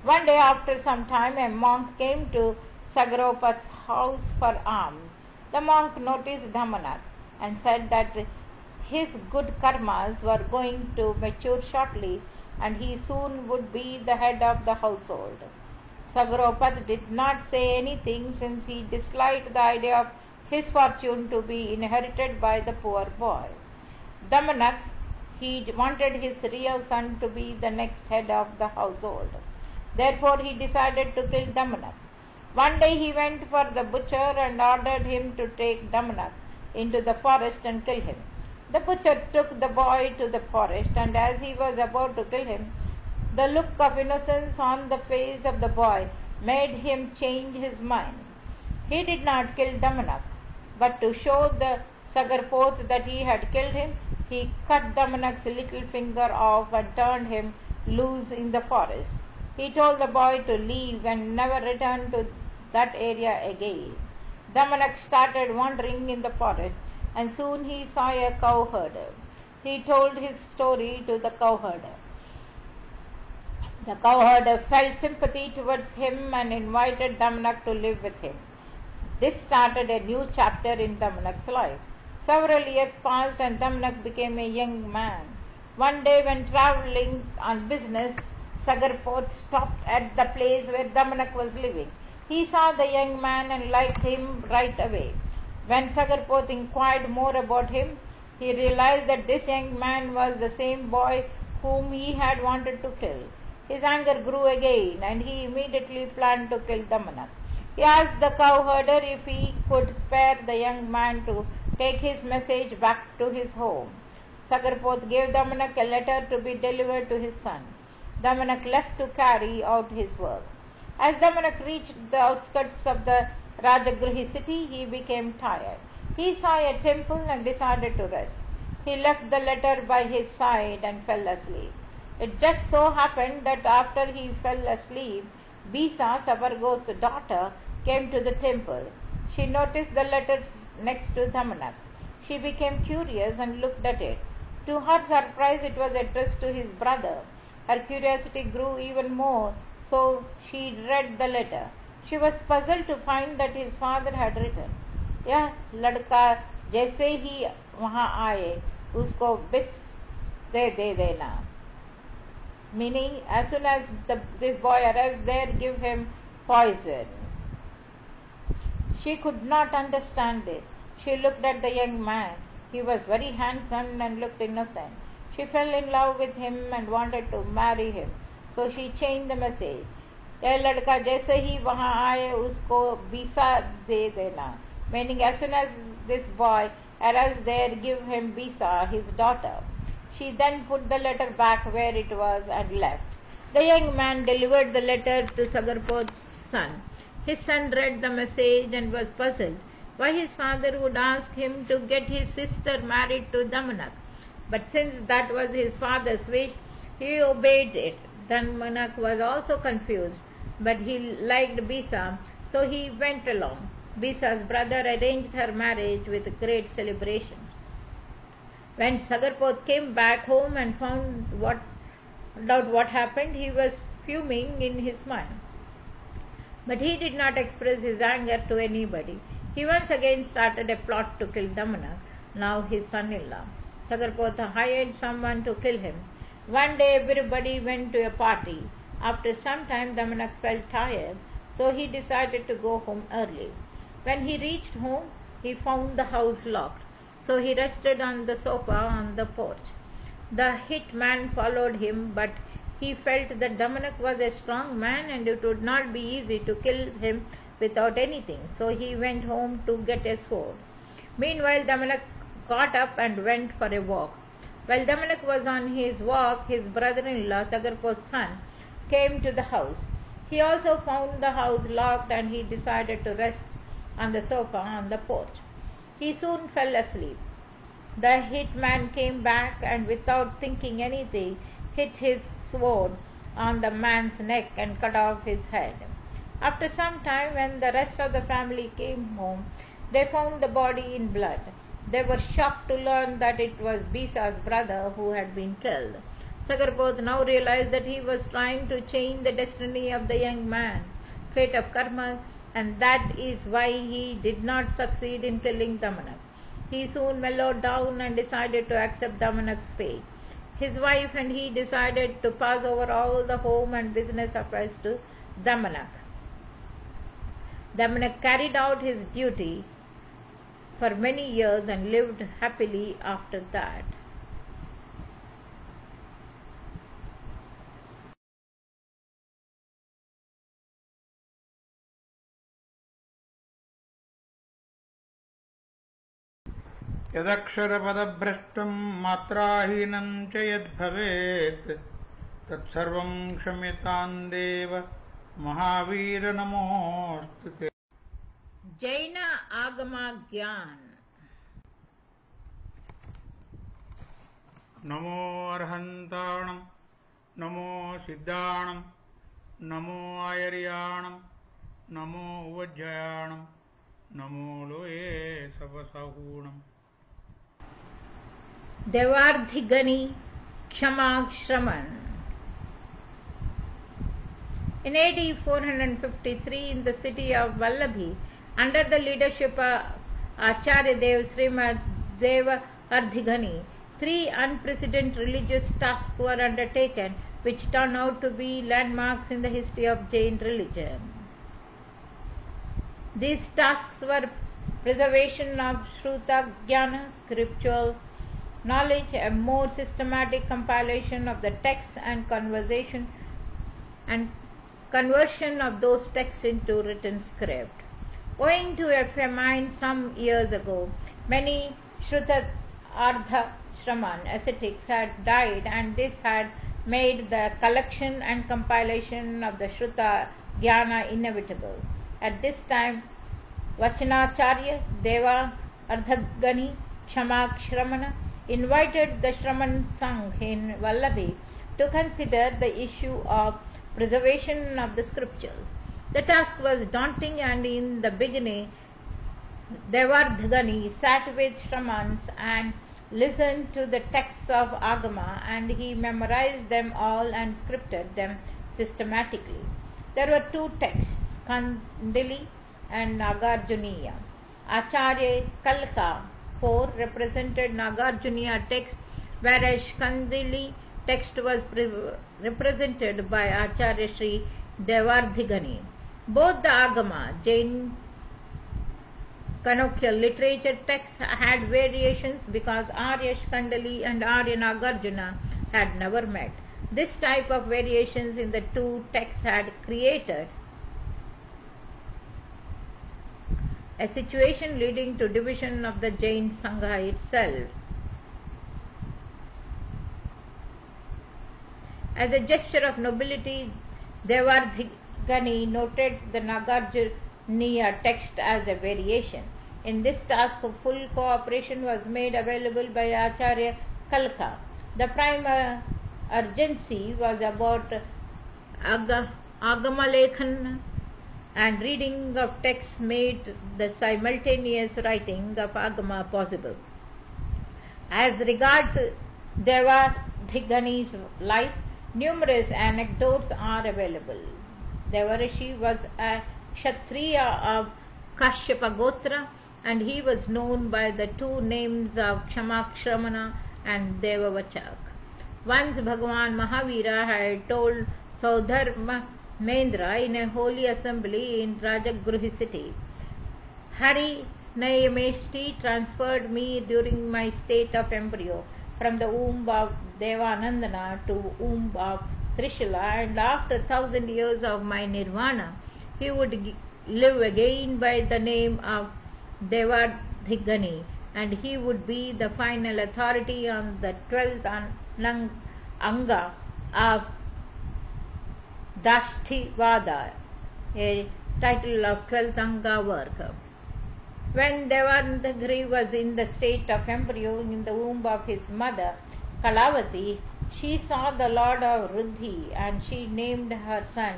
One day after some time a monk came to Sagaropat's house for alms. The monk noticed Damanak and said that his good karmas were going to mature shortly and he soon would be the head of the household. Sagaropat did not say anything since he disliked the idea of his fortune to be inherited by the poor boy. Damanak, he wanted his real son to be the next head of the household. Therefore he decided to kill Damanak. One day he went for the butcher and ordered him to take Damanak into the forest and kill him. The butcher took the boy to the forest, and as he was about to kill him, the look of innocence on the face of the boy made him change his mind. He did not kill Damanak, but to show the Sagarpoth that he had killed him, he cut Damanak's little finger off and turned him loose in the forest. He told the boy to leave and never return to that area again. Damanak started wandering in the forest, and soon he saw a cowherder. He told his story to the cowherder. The cowherder felt sympathy towards him and invited Damanak to live with him. This started a new chapter in Damanak's life. Several years passed and Damanak became a young man. One day when travelling on business, Sagarpoth stopped at the place where Damanak was living. He saw the young man and liked him right away. When Sagarpoth inquired more about him, he realized that this young man was the same boy whom he had wanted to kill. His anger grew again and he immediately planned to kill Damanak. He asked the cowherder if he could spare the young man to take his message back to his home. Sagarpoth gave Damanak a letter to be delivered to his son. Damanak left to carry out his work. As Damanak reached the outskirts of the Rajagruha city, he became tired. He saw a temple and decided to rest. He left the letter by his side and fell asleep. It just so happened that after he fell asleep, Bisa, Sabargo's daughter, came to the temple. She noticed the letter next to Damanak. She became curious and looked at it. To her surprise, it was addressed to his brother. Her curiosity grew even more, so she read the letter. She was puzzled to find that his father had written, "यह लड़का जैसे ही वहाँ आए उसको विष दे देना." Meaning, as soon as this boy arrives there, give him poison. She could not understand it. She looked at the young man. He was very handsome and looked innocent. She fell in love with him and wanted to marry him. So she changed the message. यह लड़का जैसे ही वहाँ आए उसको बीसा दे देना. Meaning, as soon as this boy arrives there, give him Bisa, his daughter. She then put the letter back where it was and left. The young man delivered the letter to Sagarpoth's son. His son read the message and was puzzled why his father would ask him to get his sister married to Damanak. But since that was his father's wish, he obeyed it. Damanak was also confused, but he liked Bisa, so he went along. Bisa's brother arranged her marriage with great celebration. When Sagarpoth came back home and found out what happened, he was fuming in his mind. But he did not express his anger to anybody. He once again started a plot to kill Damanak. now his son-in-law. Sagarpota hired someone to kill him. One day everybody went to a party. After some time Damanak felt tired, so he decided to go home early. When he reached home, he found the house locked, so he rested on the sofa on the porch. The hit man followed him, but he felt that Damanak was a strong man and it would not be easy to kill him without anything, so he went home to get a sword. Meanwhile, Damanak got up and went for a walk. While Damanak was on his walk, his brother-in-law, Sagarpo's son, came to the house. He also found the house locked and he decided to rest on the sofa on the porch. He soon fell asleep. The hit man came back and without thinking anything, hit his sword on the man's neck and cut off his head. After some time, when the rest of the family came home, they found the body in blood. They were shocked to learn that it was Bisa's brother who had been killed. Sagarpot now realized that he was trying to change the destiny of the young man, fate of karma, and that is why he did not succeed in killing Damanak. He soon mellowed down and decided to accept Damanak's fate. His wife and he decided to pass over all the home and business affairs to Damanak. Damanak carried out his duty for many years and lived happily after that. यदक्षरपदभ्रष्टं मात्राहीनं च यद्भवेत् तत्सर्वं क्षम्यतां देव महावीर नमोस्तुते. Jaina Agama Gyan. NaMo अर्हन्ताणं NaMo सिद्धाणं NaMo आयर्याणं NaMo उवज्जयाणं NaMo लोये सवसहूणम्. Devardhigani Kshama Shraman. In AD 453, in the city of Vallabhi, under the leadership of Acharya Dev Srimad Deva Ardhigani, 3 unprecedented religious tasks were undertaken, which turned out to be landmarks in the history of Jain religion. These tasks were preservation of Shruta Jnana, scriptural knowledge, a more systematic compilation of the texts and conversation and conversion of those texts into written script. Owing to a famine some years ago, many Shruta Ardha Shraman ascetics had died, and this had made the collection and compilation of the Shruta Jnana inevitable. At this time, Vachanacharya Deva Ardhagani Kshamak Shramana invited the Shraman Sangh in Vallabhi to consider the issue of preservation of the scriptures. The task was daunting, and in the beginning Devardhagani sat with Shramans and listened to the texts of Agama, and he memorized them all and scripted them systematically. There were 2 texts, Kandili and Nagarjuniya. Acharya Kalka 4 represented Nagarjuniya text, whereas Kandili text was represented by Acharya Sri Devardhigani. Both the Agama, Jain colloquial literature texts, had variations because Arya Kandali and Arya Nagarjuna had never met. This type of variations in the 2 texts had created a situation leading to division of the Jain Sangha itself. As a gesture of nobility, Devardhigani noted the Nagarjuniya text as a variation. In this task, full cooperation was made available by Acharya Kalka. The prime urgency was about Agamalekhan, and reading of texts made the simultaneous writing of Agama possible. As regards Devardhigani's life, numerous anecdotes are available. Devarishi was a Kshatriya of Kashyapa Gotra and he was known by the two names of Kshamakshramana and Devavachak. Once Bhagavan Mahavira had told Saudharma Mendra in a holy assembly in Rajagruhi city, Hari Nayameshti transferred me during my state of embryo from the womb of Devanandana to womb of Trishula, and after 1,000 years of my nirvana, he would live again by the name of Devadhigani, and he would be the final authority on the 12th Anga of Dashtivada, a title of 12th Anga work. When Devadhigari was in the state of embryo in the womb of his mother, Kalavati, she saw the Lord of Ruddhi, and she named her son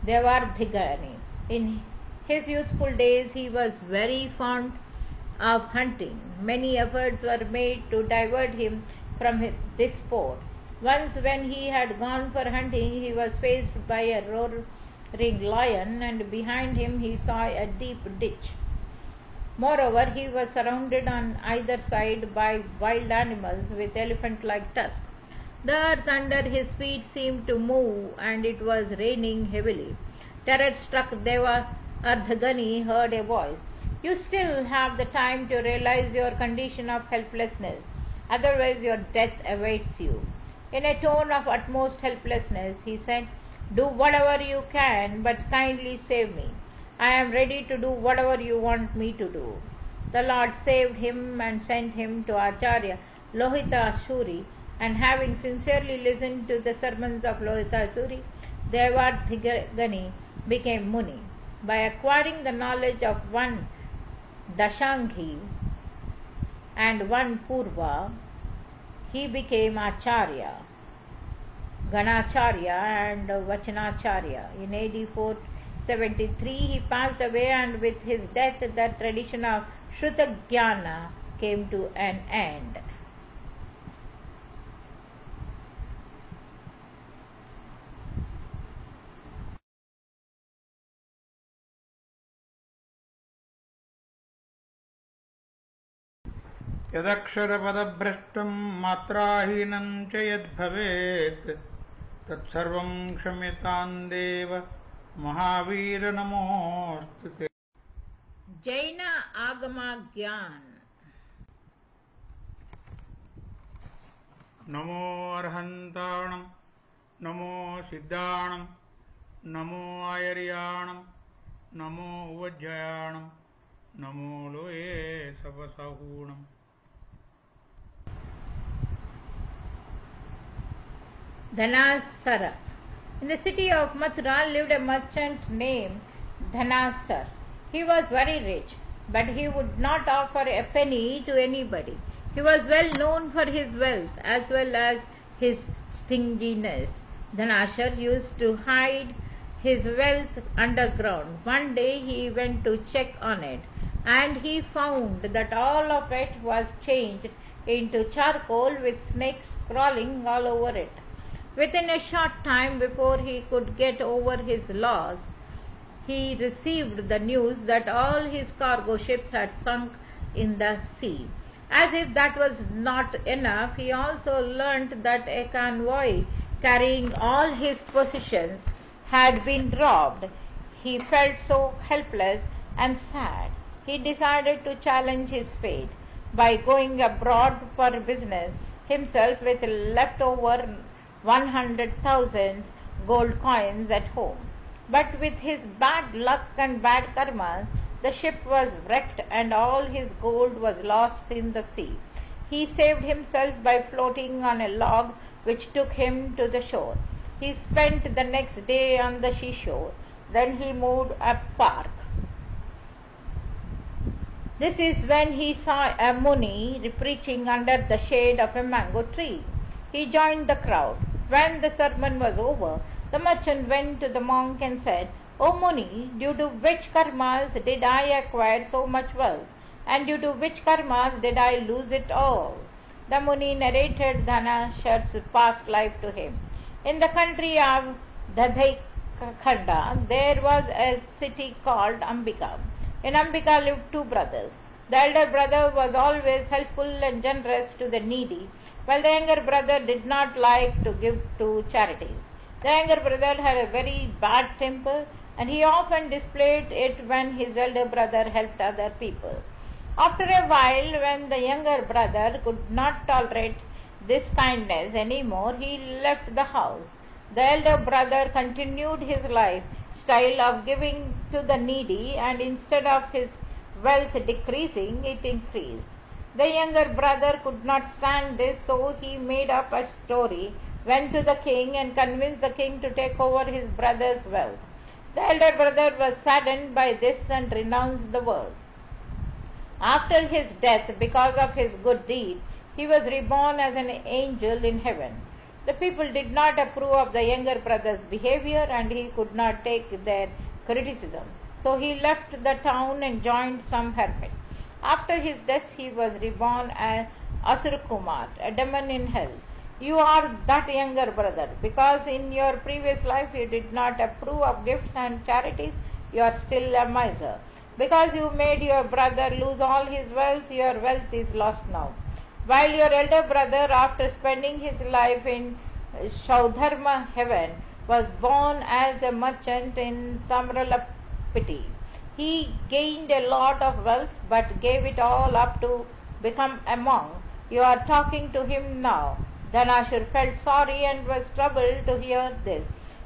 Devadhigani. In his youthful days, he was very fond of hunting. Many efforts were made to divert him from this sport. Once, when he had gone for hunting, he was faced by a roaring lion, and behind him he saw a deep ditch. Moreover, he was surrounded on either side by wild animals with elephant-like tusks. The earth under his feet seemed to move, and it was raining heavily. Terror-struck Devadhigani heard a voice. You still have the time to realize your condition of helplessness, otherwise your death awaits you. In a tone of utmost helplessness, he said, Do whatever you can, but kindly save me. I am ready to do whatever you want me to do. The Lord saved him and sent him to Acharya Lohita Asuri, and having sincerely listened to the sermons of Lohita Asuri, Devadhigani became Muni. By acquiring the knowledge of one Dashanghi and one Purva, he became Acharya, Ganacharya and Vachanacharya. In AD 473 he passed away, and with his death the tradition of Shrutagyana came to an end. यदक्षरपदभ्रष्टं मात्राहीनं च यद्भवेत् तत्सर्वं क्षम्यतां देव महावीर नमोऽस्तु ते। Jaina Agama Gyan. NaMo अर्हन्ताणं NaMo सिद्धाणं NaMo आयर्याणं NaMo उवज्जयाणं NaMo लोये सपसहूणम्। Dhanasara. In the city of Mathura lived a merchant named Dhanasar. He was very rich, but he would not offer a penny to anybody. He was well known for his wealth as well as his stinginess. Dhanasar used to hide his wealth underground. One day he went to check on it, and he found that all of it was changed into charcoal with snakes crawling all over it. Within a short time, before he could get over his loss, he received the news that all his cargo ships had sunk in the sea. As if that was not enough, he also learnt that a convoy carrying all his possessions had been robbed. He felt so helpless and sad. He decided to challenge his fate by going abroad for business himself with leftover 100,000 gold coins at home. But with his bad luck and bad karma, the ship was wrecked and all his gold was lost in the sea. He saved himself by floating on a log which took him to the shore. He spent the next day on the seashore. Then he moved apart. This is when he saw a Muni preaching under the shade of a mango tree. He joined the crowd. When the sermon was over, the merchant went to the monk and said, O Muni, due to which karmas did I acquire so much wealth, and due to which karmas did I lose it all? The Muni narrated Dhanasar's past life to him. In the country of Dadhaikhanda, there was a city called Ambika. In Ambika lived two brothers. The elder brother was always helpful and generous to the needy, while the younger brother did not like to give to charities. The younger brother had a very bad temper, and he often displayed it when his elder brother helped other people. After a while, when the younger brother could not tolerate this kindness anymore, he left the house. The elder brother continued his lifestyle of giving to the needy, and instead of his wealth decreasing, it increased. The younger brother could not stand this, so he made up a story, went to the king, and convinced the king to take over his brother's wealth. The elder brother was saddened by this and renounced the world. After his death, because of his good deed, he was reborn as an angel in heaven. The people did not approve of the younger brother's behavior, and he could not take their criticism. So he left the town and joined some hermit. After his death, he was reborn as Asurakumar, a demon in hell. You are that younger brother. Because in your previous life you did not approve of gifts and charities, you are still a miser. Because you made your brother lose all his wealth, your wealth is lost now. While your elder brother, after spending his life in Shaudharma heaven, was born as a merchant in Tamralapiti. He gained a lot of wealth but gave it all up to become a monk. You are talking to him now. Dhanashur felt sorry and was troubled to hear this.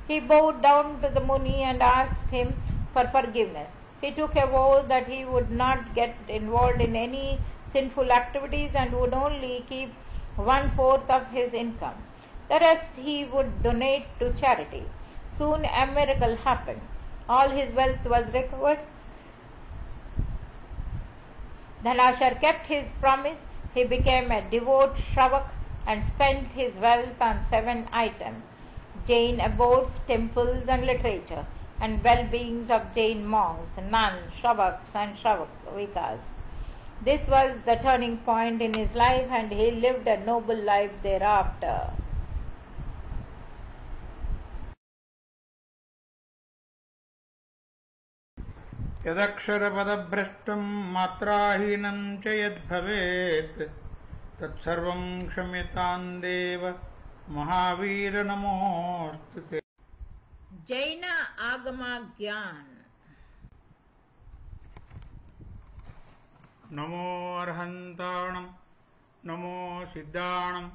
He bowed down to the Muni and asked him for forgiveness. He took a vow that he would not get involved in any sinful activities and would only keep 1/4 of his income. The rest he would donate to charity. Soon a miracle happened. All his wealth was recovered. Dhanashur kept his promise. He became a devout Shravak and spent his wealth on 7 items: Jain abodes, temples and literature, and well-beings of Jain monks, nuns, Shravaks and Shravakas. This was the turning point in his life, and he lived a noble life thereafter. यदक्षरपदभ्रष्टं मात्राहीनं च यद्भवेत् तत्सर्वं क्षम्यतां देव Mahavir नमोऽस्तुते. Jaina Agama Gyan. NaMo अर्हन्ताणं NaMo सिद्धाणं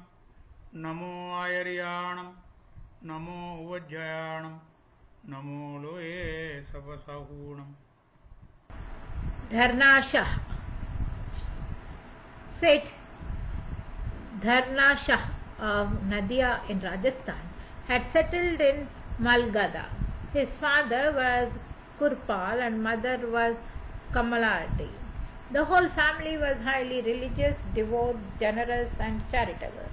NaMo आयर्याणं NaMo उवज्जयाणं NaMo लोये सपसहूणम्. Dharnashah. Seth Dharnashah of Nadia in Rajasthan had settled in Malgada. His father was Kurpal and mother was Kamalati. The whole family was highly religious, devout, generous and charitable.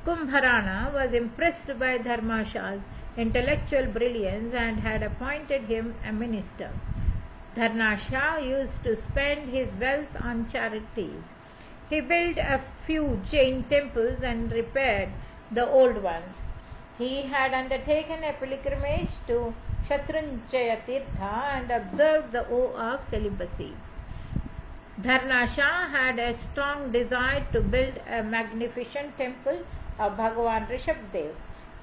Kumbharana was impressed by Dharnashah's intellectual brilliance and had appointed him a minister. Dharnashah used to spend his wealth on charities. He built a few Jain temples and repaired the old ones. He had undertaken a pilgrimage to Shatrunjaya Tirtha and observed the oath of celibacy. Dharnashah had a strong desire to build a magnificent temple of Bhagavan Rishabdev.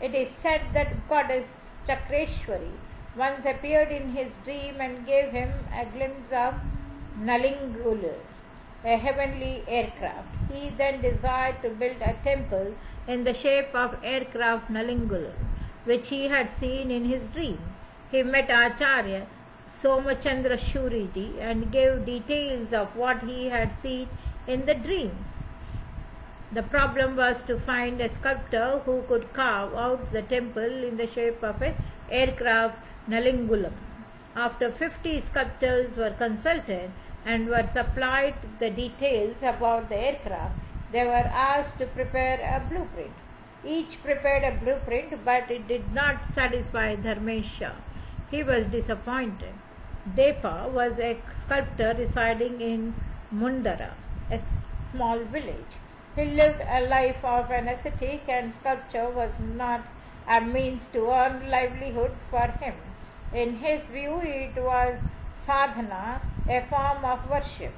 It is said that goddess Chakreshwari once appeared in his dream and gave him a glimpse of Nalingulur, a heavenly aircraft. He then desired to build a temple in the shape of aircraft Nalingulur, which he had seen in his dream. He met Acharya Somachandra Shuriji and gave details of what he had seen in the dream. The problem was to find a sculptor who could carve out the temple in the shape of an aircraft Nalingulam. After 50 sculptors were consulted and were supplied the details about the aircraft, they were asked to prepare a blueprint. Each prepared a blueprint, but it did not satisfy Dharmesha. He was disappointed. Depa was a sculptor residing in Mundara, a small village. He lived a life of an ascetic, and sculpture was not a means to earn livelihood for him. In his view, it was sadhana, a form of worship.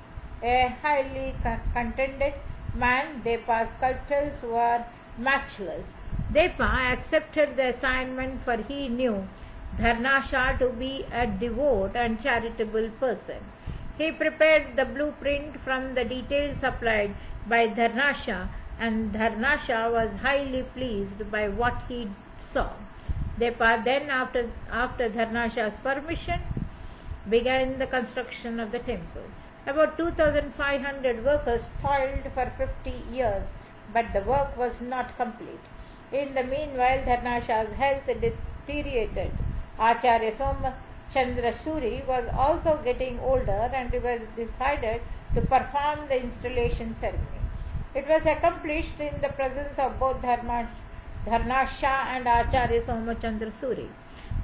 A highly contented man, Depa's sculptures were matchless. Depa accepted the assignment, for he knew Dharnasha to be a devout and charitable person. He prepared the blueprint from the details supplied by Dharnasha, and Dharnasha was highly pleased by what he saw. Depa then, after Dharnasha's permission, began the construction of the temple. About 2,500 workers toiled for 50 years, but the work was not complete. In the meanwhile, Dharnasha's health deteriorated. Acharya Somachandra Suri was also getting older, and it was decided to perform the installation ceremony. It was accomplished in the presence of both Dharnasha and Acharya Somachandra Suri.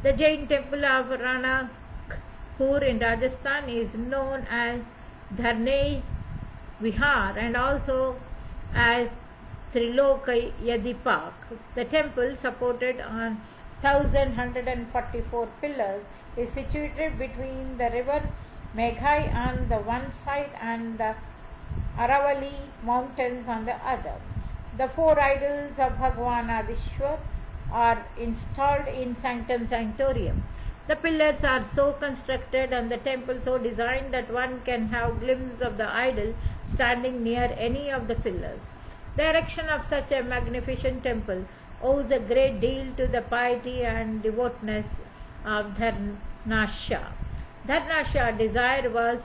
The Jain temple of Ranakpur in Rajasthan is known as Dharne Vihar and also as Trilokayadipak. The temple, supported on 1,144 pillars, is situated between the river Meghai on the one side and the Aravali mountains on the other. The 4 idols of Bhagwan Adishwar are installed in Sanctum Sanctorium. The pillars are so constructed and the temple so designed that one can have a glimpse of the idol standing near any of the pillars. The erection of such a magnificent temple owes a great deal to the piety and devoutness of Dharnasha. Dharnasha's desire was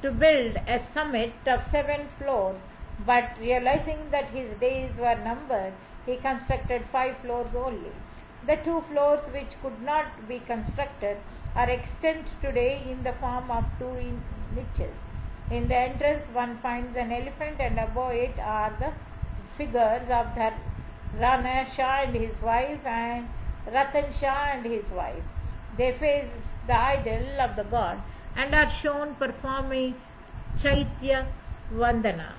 to build a summit of 7 floors, but realizing that his days were numbered, he constructed 5 floors only. The 2 floors which could not be constructed are extant today in the form of 2 niches. In the entrance one finds an elephant, and above it are the figures of Dharnasha and his wife and Ratan Shah and his wife. They face the idol of the god and are shown performing Chaitya Vandana.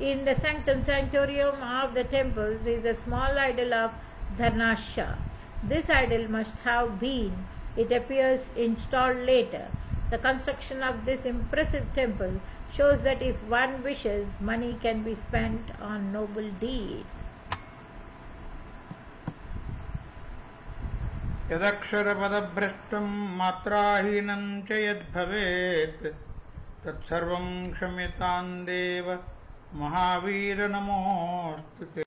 In the Sanctum Sanctorium of the temples is a small idol of Dharnasha. This idol must have been, it appears, installed later. The construction of this impressive temple shows that if one wishes, money can be spent on noble deeds. यदक्षरपदभ्रष्टं मात्राहीनं च यद्भवेत् तत्सर्वं क्षम्यतां देव महावीर नमोऽस्तुते।